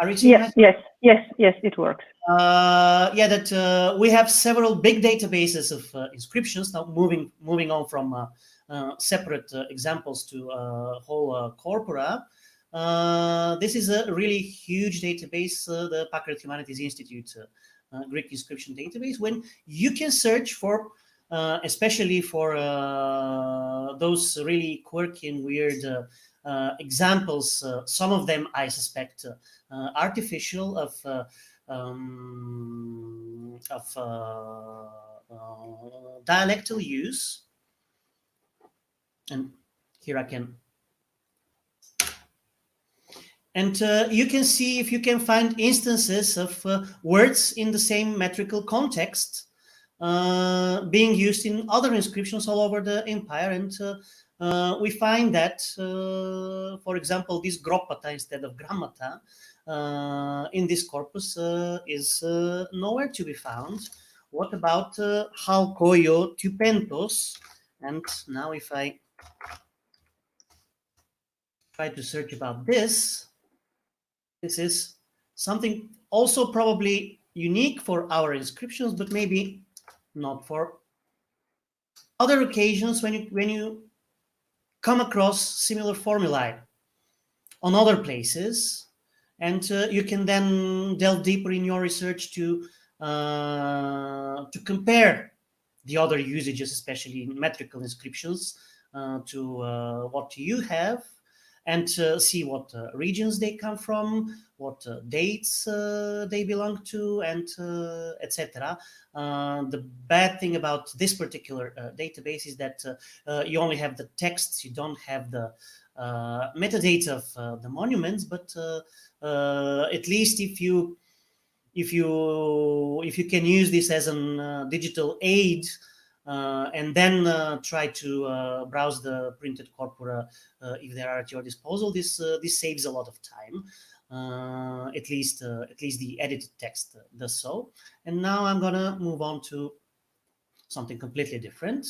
you seeing yes, yes, it works. Yeah, that we have several big databases of inscriptions. Now, moving on from separate examples to whole corpora. This is a really huge database, the Packard Humanities Institute Greek inscription database. When you can search for, especially for those really quirky and weird examples, some of them I suspect artificial, of dialectal use. And here I can, and you can see if you can find instances of words in the same metrical context being used in other inscriptions all over the empire. And we find that, for example, this groppata instead of grammata in this corpus is nowhere to be found. What about halkoio tupentos? And now if I try to search about this, this is something also probably unique for our inscriptions, but maybe not for other occasions when you come across similar formulae on other places. And you can then delve deeper in your research to compare the other usages, especially in metrical inscriptions, to what you have, and see what regions they come from, what dates they belong to, and etc. The bad thing about this particular database is that you only have the texts, you don't have the metadata of the monuments, but at least if you can use this as a digital aid and then try to browse the printed corpora if they are at your disposal, this saves a lot of time. At least the edited text does so. And now I'm gonna move on to something completely different.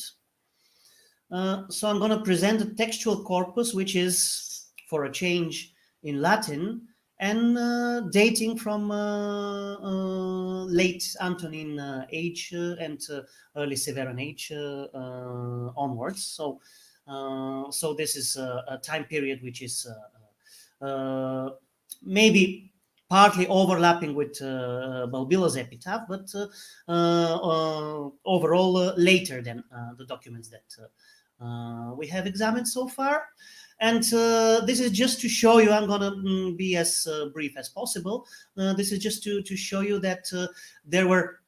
So I'm going to present a textual corpus, which is, for a change, in Latin and dating from late Antonine age and early Severan age onwards. So, so this is a time period which is maybe partly overlapping with Balbila's epitaph, but overall later than the documents that we have examined so far. And this is just to show you, I'm going to be as brief as possible. This is just to show you that there were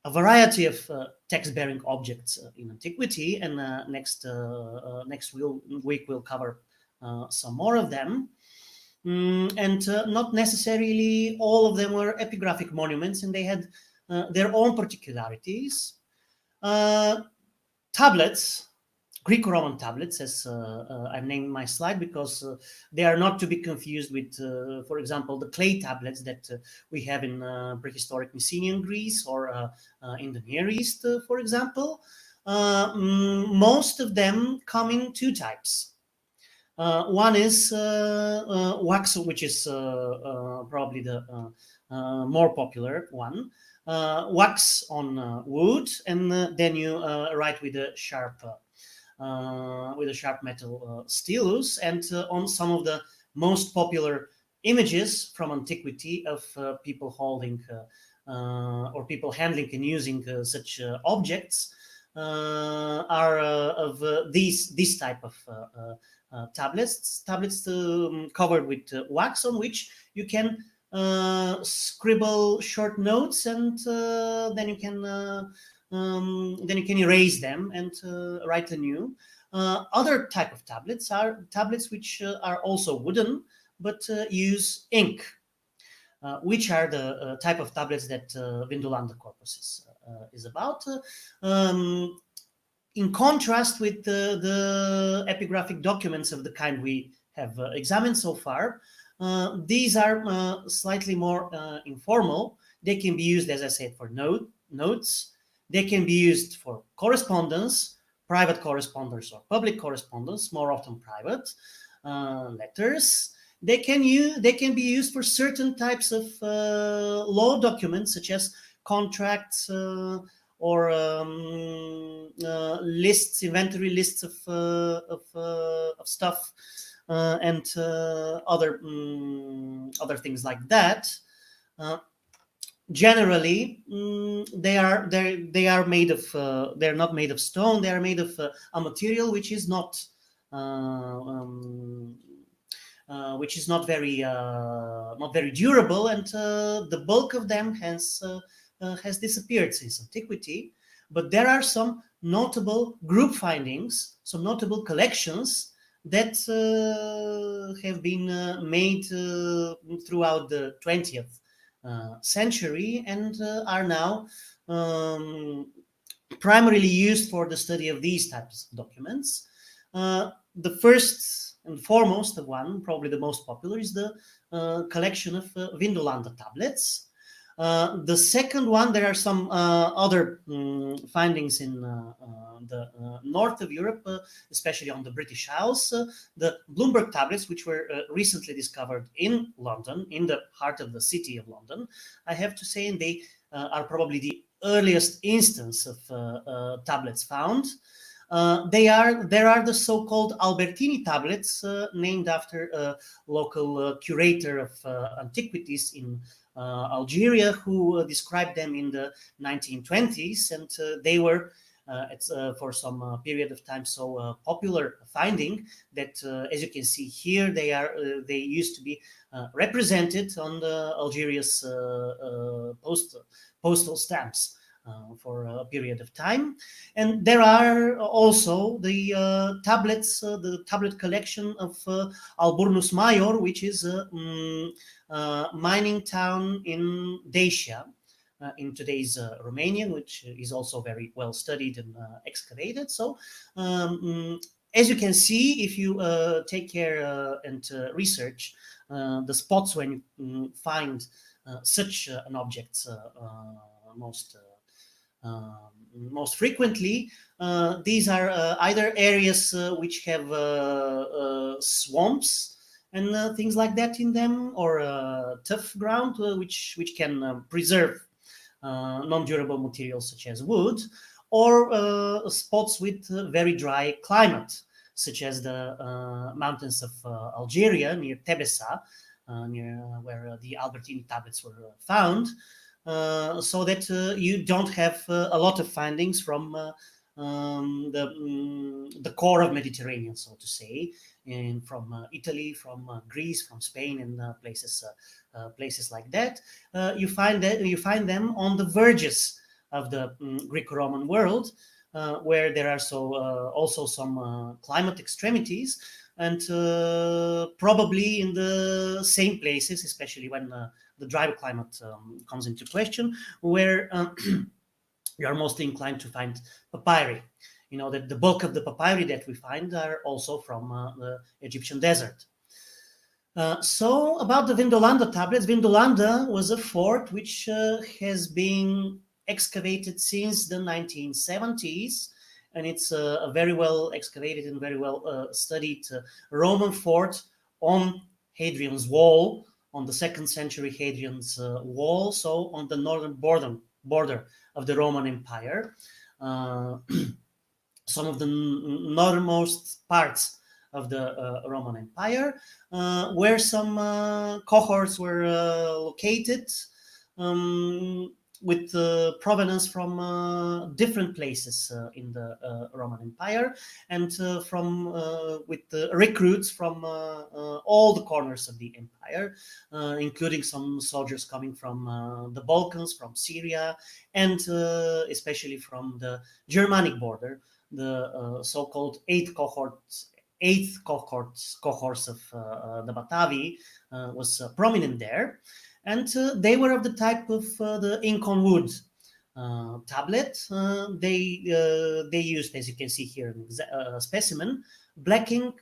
a variety of text-bearing objects in antiquity, and next week we'll cover some more of them. And not necessarily all of them were epigraphic monuments, and they had their own particularities. Tablets, Greco-Roman tablets, as I've named my slide, because they are not to be confused with, for example, the clay tablets that we have in prehistoric Mycenaean Greece or in the Near East, for example. Most of them come in two types. One is wax, which is probably the more popular one. Wax on wood, and then you write with a sharp metal stylus, and on some of the most popular images from antiquity of people holding or people handling and using such objects are of this type of tablets covered with wax, on which you can scribble short notes, and then you can erase them and write anew. Other type of tablets are tablets which are also wooden, but use ink, which are the type of tablets that Vindolanda corpus is about. In contrast with the epigraphic documents of the kind we have examined so far, these are slightly more informal. They can be used, as I said, for notes. They can be used for correspondence, private correspondence or public correspondence, more often private letters. They can be used for certain types of law documents, such as contracts or lists, inventory lists of stuff, and other things like that. Generally, they are made of. They're not made of stone. They are made of a material which is not very durable, and the bulk of them has disappeared since antiquity. But there are some notable group findings, some notable collections that have been made throughout the 20th century, and are now primarily used for the study of these types of documents. The first and foremost one, probably the most popular, is the collection of Vindolanda tablets. The second one, there are some other findings in the north of Europe, especially on the British Isles. The Bloomberg tablets, which were recently discovered in London, in the heart of the city of London, I have to say, and they are probably the earliest instance of tablets found. There are the so-called Albertini tablets, named after a local curator of antiquities in Algeria, who described them in the 1920s, and they were for some period of time so popular finding that, as you can see here, they used to be represented on the Algeria's postal stamps for a period of time. And there are also the tablets, the tablet collection of Alburnus Major, which is a mining town in Dacia, in today's Romania, which is also very well studied and excavated. So as you can see, if you take care and research the spots when you find such an object most frequently, these are either areas which have swamps and things like that in them, or tough ground which can preserve non-durable materials such as wood, or spots with very dry climate, such as the mountains of Algeria near Tebessa, near where the Albertini tablets were found. So that you don't have a lot of findings from the core of Mediterranean, so to say, and from Italy, from Greece, from Spain, and places like that. You find them on the verges of the Greco-Roman world, where there are also some climate extremities, and probably in the same places, especially when the dry climate comes into question, where you are mostly inclined to find papyri. You know that the bulk of the papyri that we find are also from the Egyptian desert. So about the Vindolanda tablets, Vindolanda was a fort which has been excavated since the 1970s, and it's a very well excavated and very well studied Roman fort on Hadrian's Wall, on the 2nd century Hadrian's Wall, so on the northern border of the Roman Empire. Some of the northernmost parts of the Roman Empire, where some cohorts were located. with provenance from different places in the Roman Empire, and with recruits from all the corners of the empire, including some soldiers coming from the Balkans, from Syria, and especially from the Germanic border, the so-called eighth cohorts of the Batavi was prominent there, and they were of the type of the ink on wood tablet. They used, as you can see here, a specimen, black ink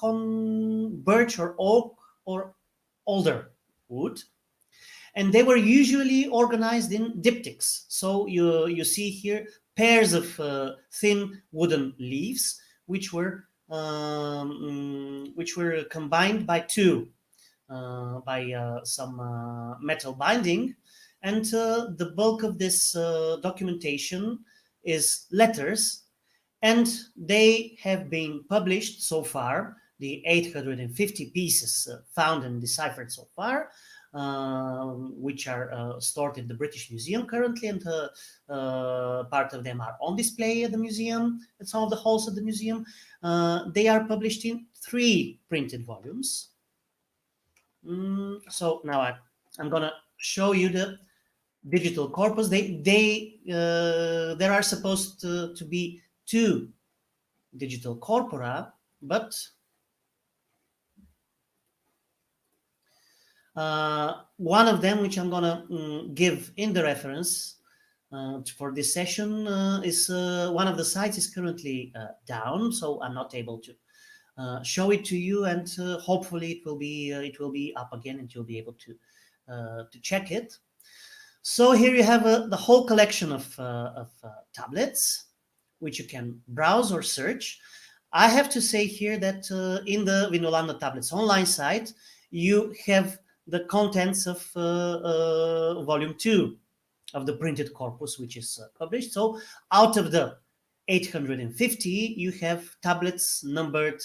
on birch or oak or alder wood, and they were usually organized in diptychs. So you see here pairs of thin wooden leaves, which were combined by some metal binding, and the bulk of this documentation is letters, and they have been published so far. The 850 pieces found and deciphered so far, which are stored in the British Museum currently, and part of them are on display at the museum, at some of the halls of the museum. They are published in 3 printed volumes. So now I'm gonna show you the digital corpus. There are supposed to be 2 digital corpora, but one of them, which I'm gonna give in the reference for this session, is one of the sites is currently down, so I'm not able to show it to you, and hopefully it will be up again, and you'll be able to check it. So here you have the whole collection of tablets, which you can browse or search. I have to say here that in the Vindolanda Tablets online site, you have the contents of volume 2 of the printed corpus, which is published. So out of the 850, you have tablets numbered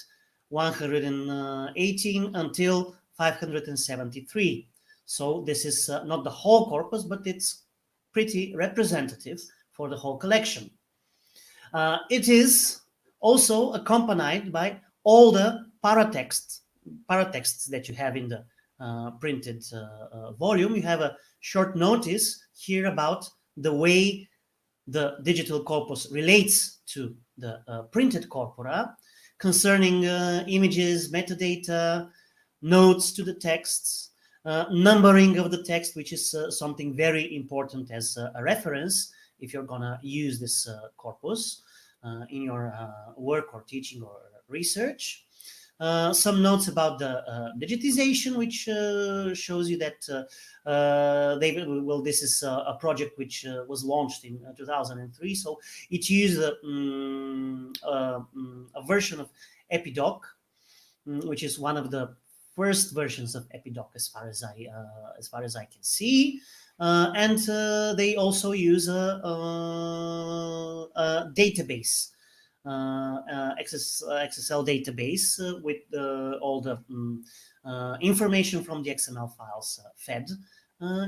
118 until 573. So this is not the whole corpus, but it's pretty representative for the whole collection. It is also accompanied by all the paratexts that you have in the printed volume. You have a short notice here about the way the digital corpus relates to the printed corpora, concerning images, metadata, notes to the texts, numbering of the text, which is something very important as a reference if you're gonna use this corpus in your work or teaching or research. Some notes about the digitization, which shows you that this is a project which was launched in 2003. So it used a version of Epidoc, which is one of the first versions of Epidoc, as far as I can see. And they also use a database. XSL database with all the information from the XML files fed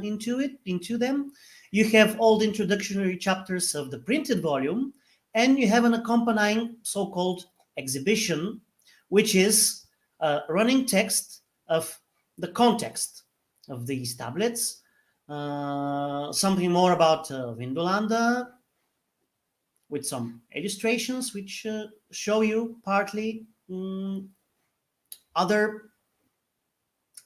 into them. You have all the introductory chapters of the printed volume, and you have an accompanying so-called exhibition, which is a running text of the context of these tablets, something more about Vindolanda, with some illustrations which show you partly other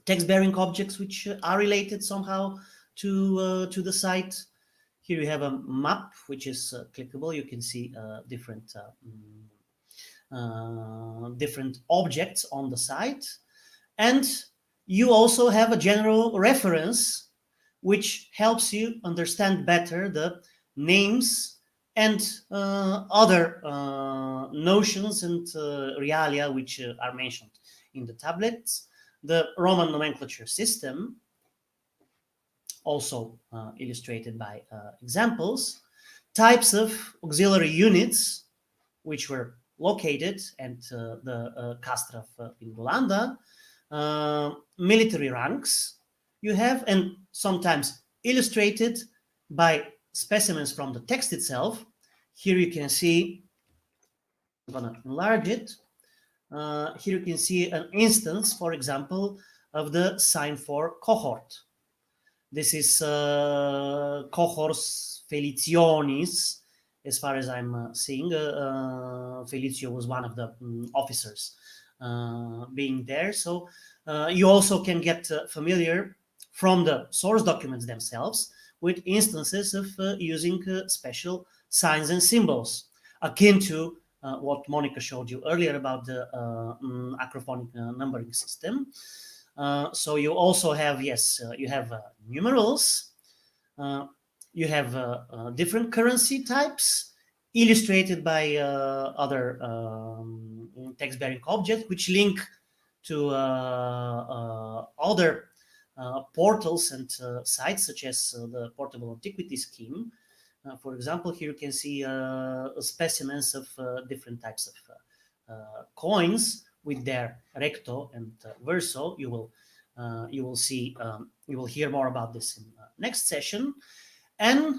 text-bearing objects which are related somehow to the site. Here you have a map which is clickable. You can see different objects on the site, and you also have a general reference which helps you understand better the names and other notions and realia which are mentioned in the tablets. The Roman nomenclature system, also illustrated by examples, types of auxiliary units which were located at the castra of Vindolanda, military ranks you have, and sometimes illustrated by specimens from the text itself. Here you can see, I'm going to enlarge it. Here you can see an instance, for example, of the sign for cohort. This is cohors Felicionis, as far as I'm seeing. Felicio was one of the officers being there. So you also can get familiar from the source documents themselves with instances of using special signs and symbols, akin to what Monica showed you earlier about the acrophonic numbering system. So you also have, yes, you have numerals, you have different currency types illustrated by other text-bearing objects, which link to other portals and sites, such as the Portable Antiquity Scheme. For example, here you can see specimens of different types of coins with their recto and verso. You will see, you will hear more about this in the next session. And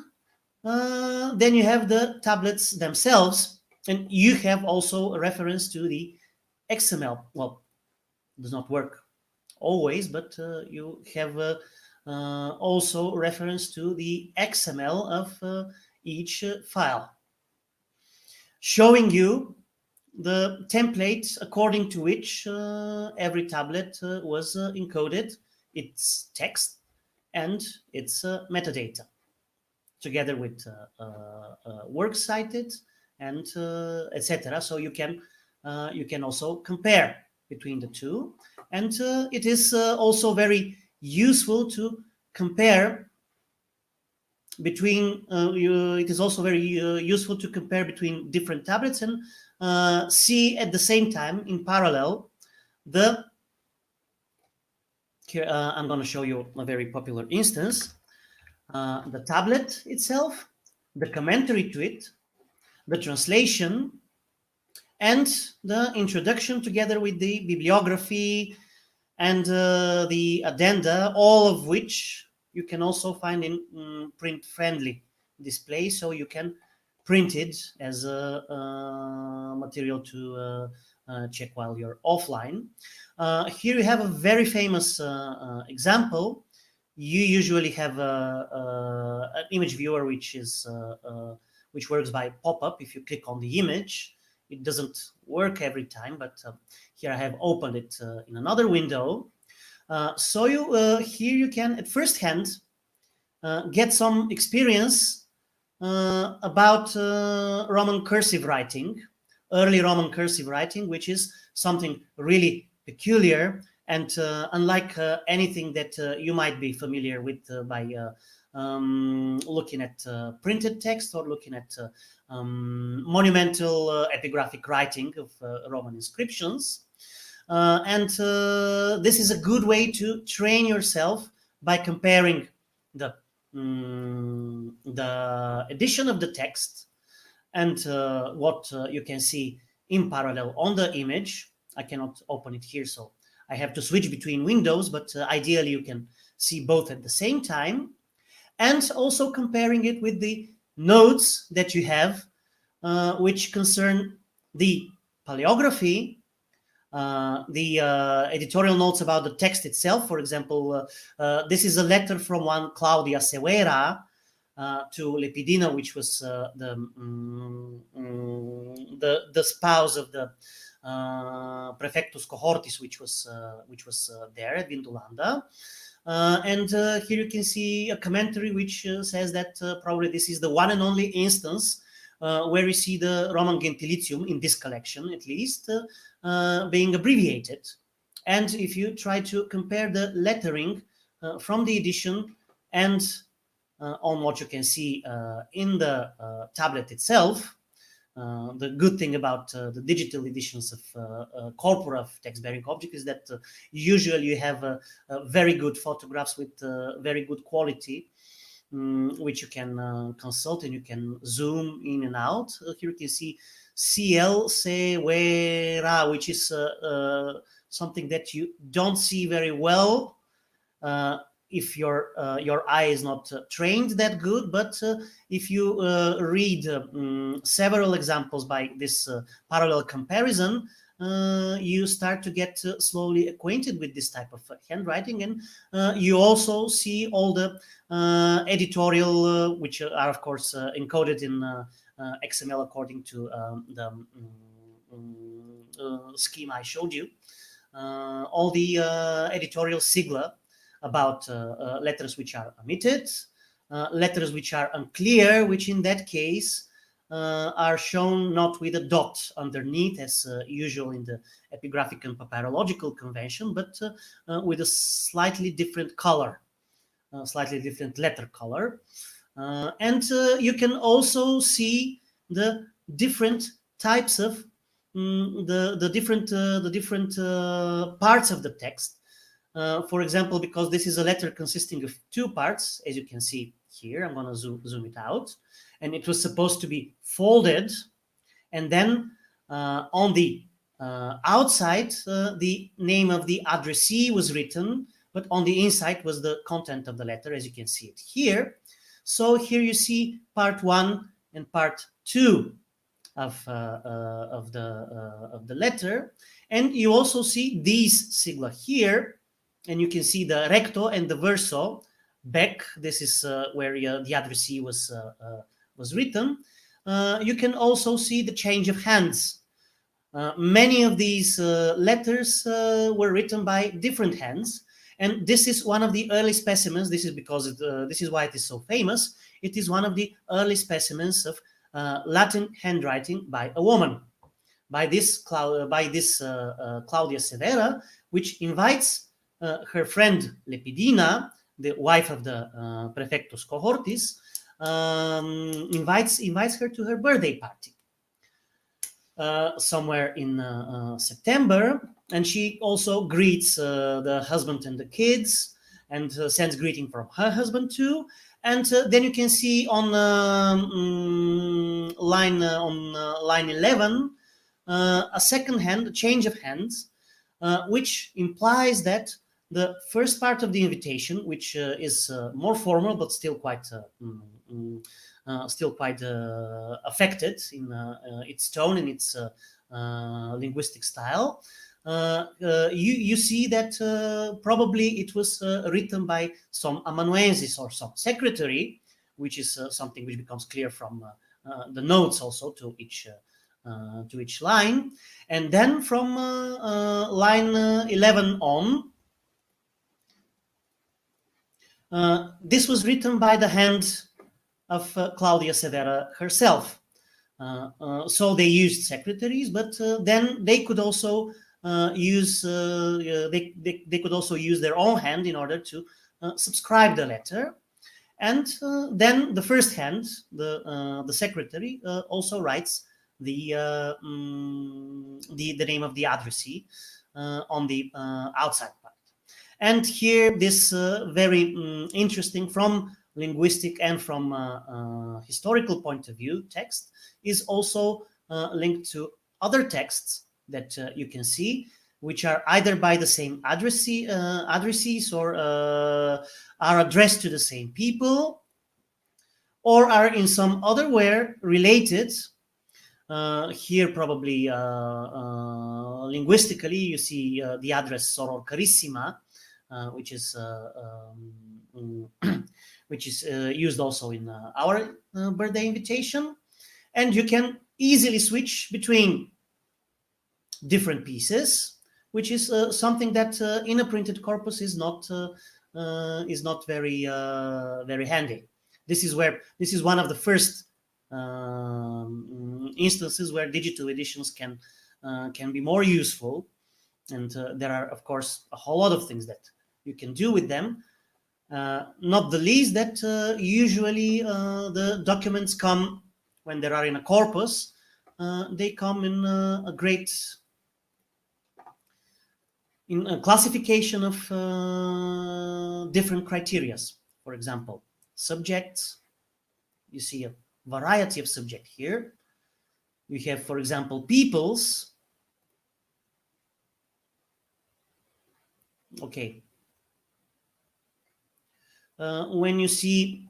then you have the tablets themselves, and you have also a reference to the XML. Well, it does not work always, but you have also reference to the XML of each file, showing you the template according to which every tablet was encoded, its text and its metadata, together with works cited and etc. So you can also compare between the two, and it is also very useful to compare between. It is also very useful to compare between different tablets and see at the same time, in parallel, the. Here I'm going to show you a very popular instance. The tablet itself, the commentary to it, the translation, and the introduction, together with the bibliography and the addenda, all of which you can also find in print-friendly display, so you can print it as a material to check while you're offline. Here you have a very famous example. You usually have an image viewer which works by pop-up. If you click on the image, it doesn't work every time, but here I have opened it in another window. So here you can, at first hand, get some experience about Roman cursive writing, early Roman cursive writing, which is something really peculiar and unlike anything that you might be familiar with by looking at printed text or looking at monumental epigraphic writing of Roman inscriptions. And this is a good way to train yourself by comparing the edition of the text and what you can see in parallel on the image. I cannot open it here, so I have to switch between windows, but ideally you can see both at the same time, and also comparing it with the notes that you have, which concern the paleography, the editorial notes about the text itself. For example, this is a letter from one Claudia Severa to Lepidina, which was the spouse of the Prefectus Cohortis, which was there at Vindolanda. And here you can see a commentary which says that probably this is the one and only instance where you see the Roman Gentilicium, in this collection at least, being abbreviated. And if you try to compare the lettering from the edition and on what you can see in the tablet itself, the good thing about the digital editions of corpora of text-bearing object is that usually you have very good photographs with very good quality, which you can consult and you can zoom in and out. Here you can see CL Severa, which is something that you don't see very well if your eye is not trained that good, but if you read several examples by this parallel comparison, you start to get slowly acquainted with this type of handwriting, and you also see all the editorial, which are of course encoded in XML according to the scheme I showed you. All the editorial sigla about letters which are omitted, letters which are unclear, which in that case are shown not with a dot underneath as usual in the epigraphic and papyrological convention, but with a slightly different color, slightly different letter color. And you can also see the different types of the different parts of the text. For example, because this is a letter consisting of two parts, as you can see here, I'm going to zoom it out, and it was supposed to be folded, and then on the outside, the name of the addressee was written, but on the inside was the content of the letter, as you can see it here. So here you see part 1 and part 2 of the letter, and you also see these sigla here, and you can see the recto and the verso back. This is where the addressee was written. You can also see the change of hands. Many of these letters were written by different hands, and this is one of the early specimens. This is because this is why it is so famous. It is one of the early specimens of Latin handwriting by a woman, by this Claudia Severa, which invites her friend Lepidina, the wife of the Prefectus Cohortis, invites her to her birthday party somewhere in September, and she also greets the husband and the kids, and sends greeting from her husband too. And then you can see on line 11 a second hand, a change of hands, which implies that the first part of the invitation, which is more formal but still quite affected in its tone and its linguistic style, you see that probably it was written by some amanuensis or some secretary, which is something which becomes clear from the notes also to each line. And then from line 11 on, this was written by the hand of Claudia Severa herself. So they used secretaries, but then they could also use they could also use their own hand in order to subscribe the letter. And then the first hand, the secretary, also writes the name of the addressee on the outside part. And here, this very interesting from linguistic and from historical point of view text is also linked to other texts that you can see, which are either by the same addressees or are addressed to the same people, or are in some other way related. Here, probably linguistically, you see the address Soror Carissima, which is used also in our birthday invitation. And you can easily switch between different pieces, which is something that in a printed corpus is not very very handy. This is one of the first instances where digital editions can be more useful, and there are of course a whole lot of things that you can do with them. Not the least that usually the documents come when they are in a corpus. They come in a classification of different criterias. For example, subjects. You see a variety of subject here. We have, for example, peoples. Okay. when you see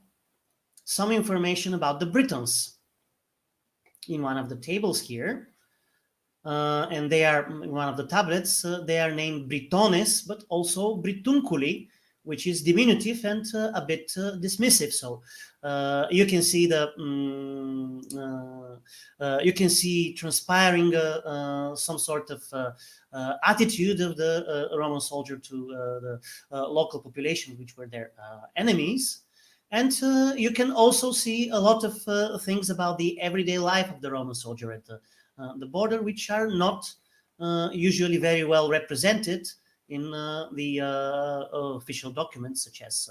some information about the Britons in one of the tables here. And they are, in one of the tablets, they are named Britones, but also Britunculi, which is diminutive and a bit dismissive. So you can see you can see transpiring some sort of attitude of the Roman soldier to the local population, which were their enemies. And you can also see a lot of things about the everyday life of the Roman soldier at the border, which are not usually very well represented in the official documents, such as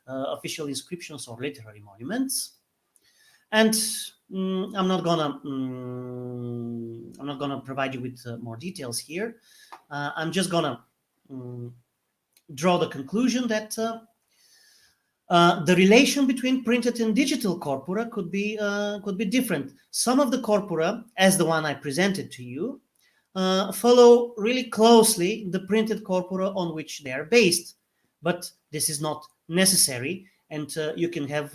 official inscriptions or literary monuments. And I'm not gonna provide you with more details here. I'm just gonna draw the conclusion that the relation between printed and digital corpora could be different. Some of the corpora, as the one I presented to you, follow really closely the printed corpora on which they are based, but this is not necessary, and you can have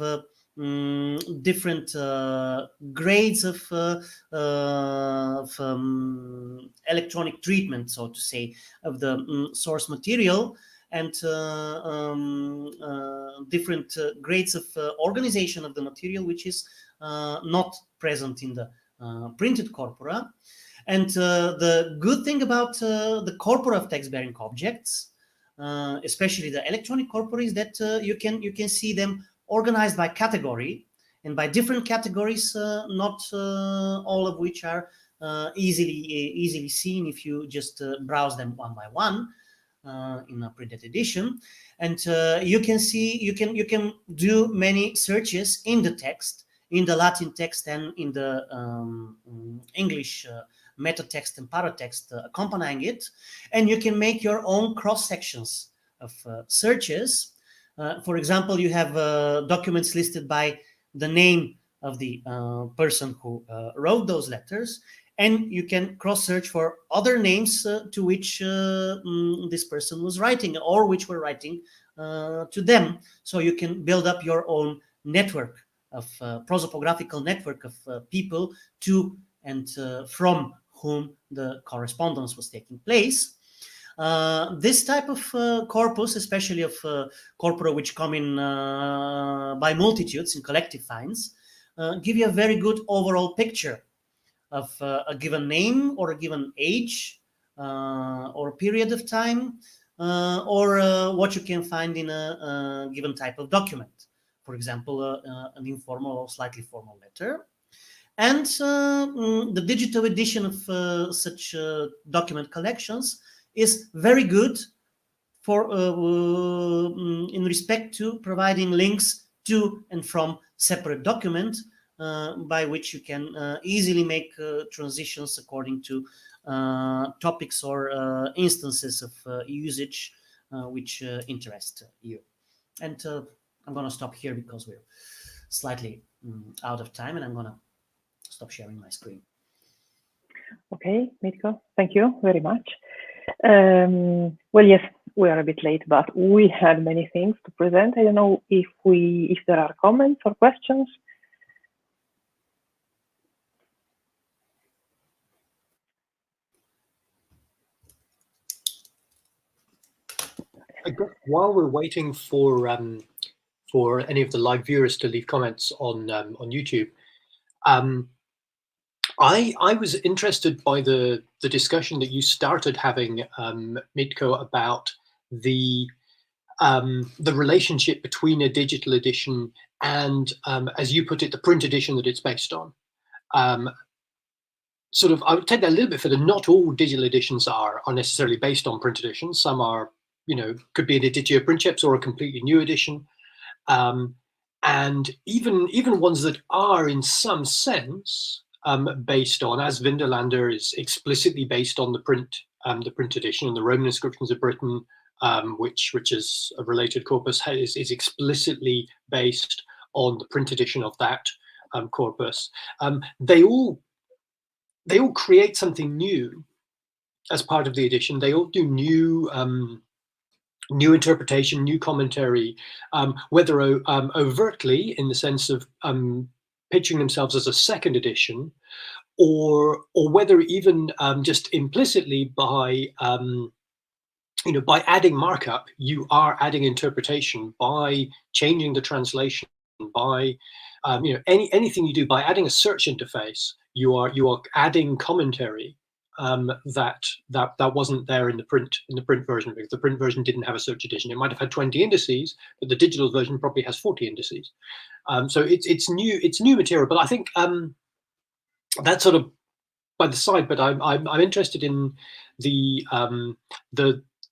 different grades of electronic treatment, so to say, of the source material, and different grades of organization of the material, which is not present in the printed corpora. And the good thing about the corpora of text-bearing objects, especially the electronic corpora, is that you can see them organized by category, and by different categories, not all of which are easily seen if you just browse them one by one in a printed edition. And you can do many searches in the text, in the Latin text and in the English meta text and paratext accompanying it, and you can make your own cross sections of searches. For example, you have documents listed by the name of the person who wrote those letters, and you can cross-search for other names to which this person was writing, or which were writing to them. So you can build up your own network of prosopographical network of people to and from whom the correspondence was taking place. This type of corpus, especially of corpora which come in by multitudes in collective finds, give you a very good overall picture of a given name or a given age or period of time, or what you can find in a given type of document. For example, an informal or slightly formal letter. And the digital edition of such document collections is very good for in respect to providing links to and from separate documents, by which you can easily make transitions according to topics or instances of usage which interest you. And I'm going to stop here because we're slightly out of time, and I'm going to stop sharing my screen. Okay, Mitko, thank you very much. Well, yes, we are a bit late, but we had many things to present. I don't know if there are comments or questions. I guess while we're waiting for any of the live viewers to leave comments on YouTube, I was interested by the discussion that you started having, Mitko, about the relationship between a digital edition and, as you put it, the print edition that it's based on. Sort of, I would take that a little bit further. Not all digital editions are necessarily based on print editions. Some are, could be an editio princeps or a completely new edition. And even ones that are in some sense based on, as Vindelander is explicitly based on the print edition, and the Roman inscriptions of Britain, which is a related corpus, is explicitly based on the print edition of that corpus. They all create something new as part of the edition. They all do new new interpretation, new commentary, whether overtly in the sense of pitching themselves as a second edition, or whether even just implicitly by by adding markup, you are adding interpretation. By changing the translation, by anything you do, by adding a search interface, you are adding commentary that wasn't there in the print version, because the print version didn't have a search edition. It might have had 20 indices, but the digital version probably has 40 indices. So it's new material. But I think that's sort of by the side. But I'm interested in the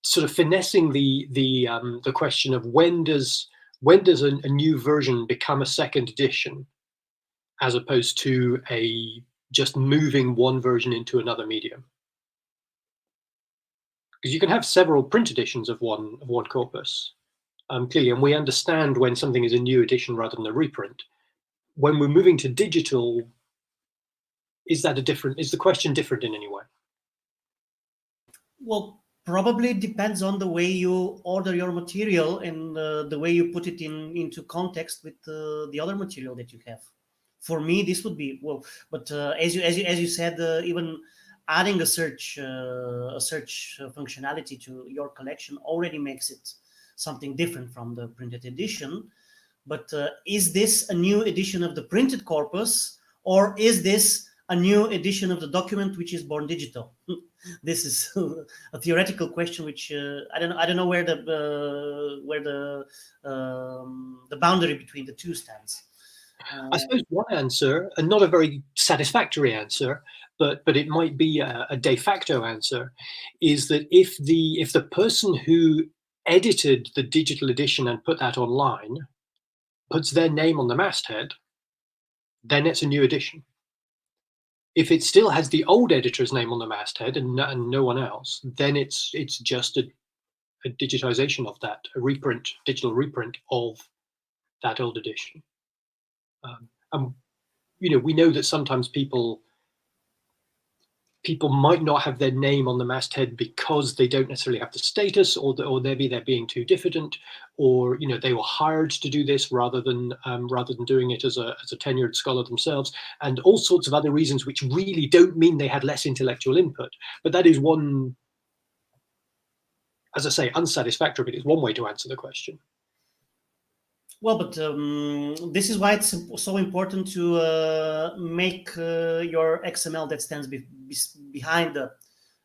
sort of finessing the question of when does a new version become a second edition, as opposed to just moving one version into another medium. Because you can have several print editions of one corpus, clearly, and we understand when something is a new edition rather than a reprint. When we're moving to digital, is the question different in any way? Well, probably depends on the way you order your material and the way you put it into context with the other material that you have. For me, this would be but as you said, even adding a search functionality to your collection already makes it something different from the printed edition. But is this a new edition of the printed corpus, or is this a new edition of the document which is born digital? This is a theoretical question, which I don't know where the boundary between the two stands. I suppose one answer, and not a very satisfactory answer, but it might be a de facto answer, is that if the person who edited the digital edition and put that online puts their name on the masthead, then it's a new edition. If it still has the old editor's name on the masthead and no one else, then it's just a digitization of that, digital reprint of that old edition. We know that sometimes people might not have their name on the masthead because they don't necessarily have the status, or maybe they're being too diffident, or they were hired to do this rather than doing it as a tenured scholar themselves, and all sorts of other reasons which really don't mean they had less intellectual input. But that is one, as I say, unsatisfactory, but it's one way to answer the question. Well, but this is why it's so important to make your XML that stands behind the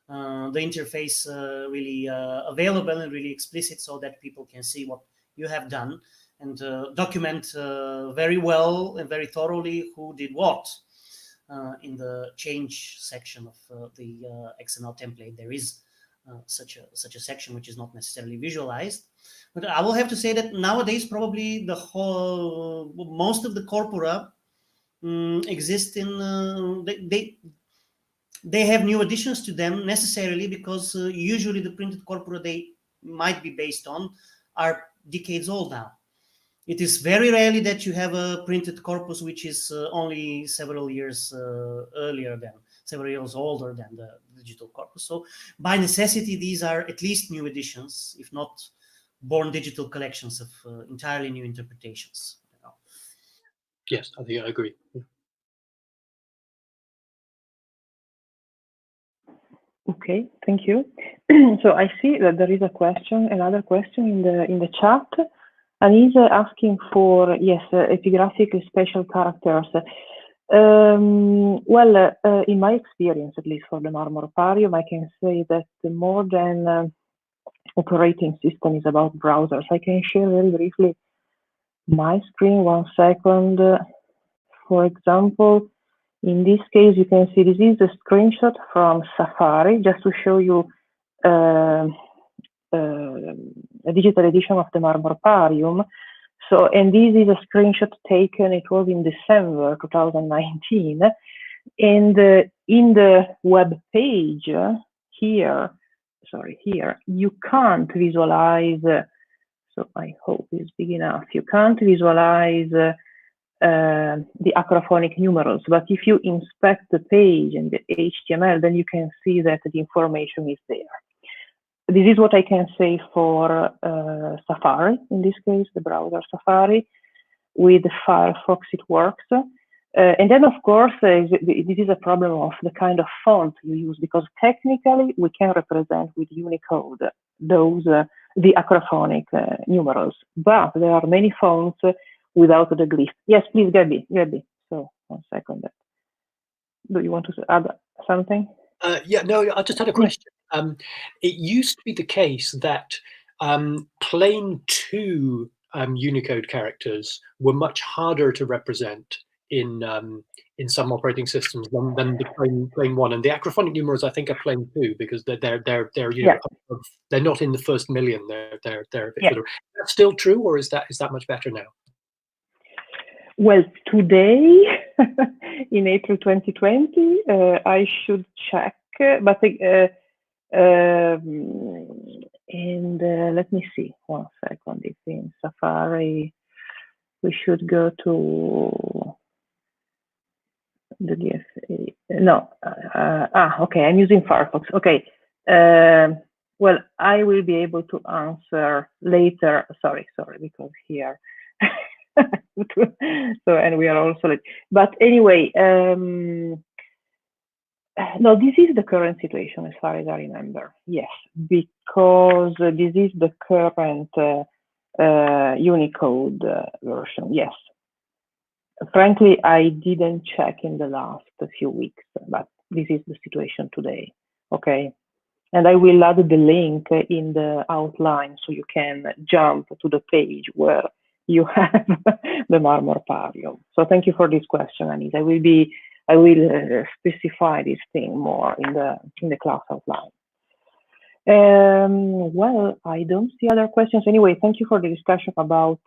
interface really available and really explicit, so that people can see what you have done and document very well and very thoroughly who did what. In the change section of the XML template, there is such a section which is not necessarily visualized. But I will have to say that nowadays probably most of the corpora exist in they have new additions to them necessarily, because usually the printed corpora they might be based on are decades old now. It is very rarely that you have a printed corpus which is only several years older than the digital corpus. So by necessity, these are at least new editions, if not born digital collections of entirely new interpretations. Yes, I think I agree. Okay, thank you. So I see that there is another question in the chat, and he's asking for epigraphic special characters. In my experience, at least for the Marmorparium, I can say that more than operating system is about browsers. I can share very briefly my screen, 1 second. For example, in this case, you can see this is a screenshot from Safari, just to show you a digital edition of the Marmorparium. So, and this is a screenshot taken, it was in December 2019. And in the web page here, you can't visualize, so I hope it's big enough, you can't visualize the acrophonic numerals. But if you inspect the page and the HTML, then you can see that the information is there. this is what I can say for Safari, in this case, the browser Safari. With Firefox, it works. And then, of course, this is a problem of the kind of font you use, because technically we can represent with Unicode those the acrophonic numerals, but there are many fonts without the glyph. Yes, please, Gabi. So, 1 second. Do you want to add something? Yeah, no, I just had a question. It used to be the case that plain 2 Unicode characters were much harder to represent in some operating systems than the plain 1, and the acrophonic numerals I think are plain 2 because they're you know, they're not in the first million. They're Yeah. Is that still true, or is that much better now? Well, today in April 2020, I should check, but and let me see 1 second. If in Safari we should go to the DFA. No, okay, I'm using Firefox. Okay, well, I will be able to answer later. Sorry, because here. So, and we are also late. But anyway, no, this is the current situation as far as I remember. Yes, because this is the current Unicode version. Yes. Frankly, I didn't check in the last few weeks, but this is the situation today. Okay. And I will add the link in the outline so you can jump to the page where you have the Marmorparium. So thank you for this question, Anita. I will specify this thing more in the class outline. Well, I don't see other questions. Anyway, thank you for the discussion about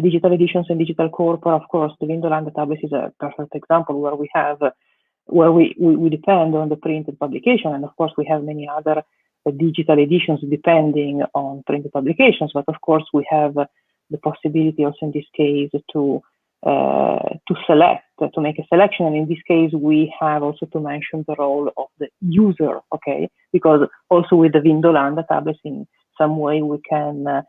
digital editions and digital corpora. Of course, the Windowland tablet is a perfect example where we have we depend on the printed publication, and of course we have many other digital editions depending on printed publications. But of course we have the possibility also in this case to make a selection, and in this case we have also to mention the role of the user, okay? Because also with the Windowland tablets, in some way we can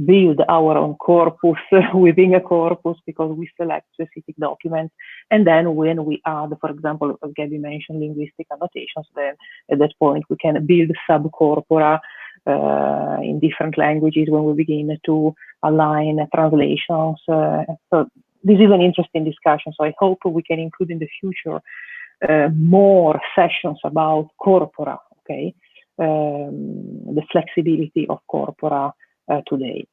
build our own corpus within a corpus, because we select specific documents, and then when we add, for example, as Gabi mentioned, linguistic annotations, then at that point we can build subcorpora in different languages when we begin to align translations. So this is an interesting discussion. So I hope we can include in the future more sessions about corpora, okay? The flexibility of corpora today.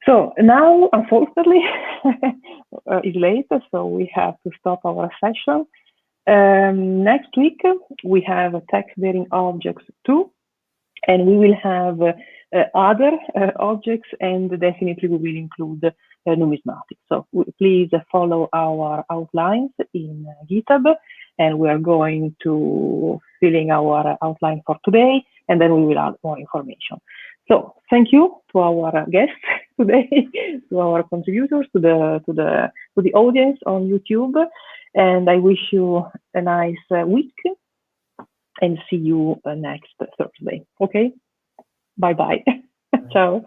So now, unfortunately, it's late, so we have to stop our session. Next week, we have text-bearing objects too, and we will have other objects, and definitely we will include numismatics. So please follow our outlines in GitHub, and we are going to fill in our outline for today, and then we will add more information. So thank you to our guests today, to our contributors, to the audience on YouTube, and I wish you a nice week, and see you next Thursday. Okay, bye bye. Ciao.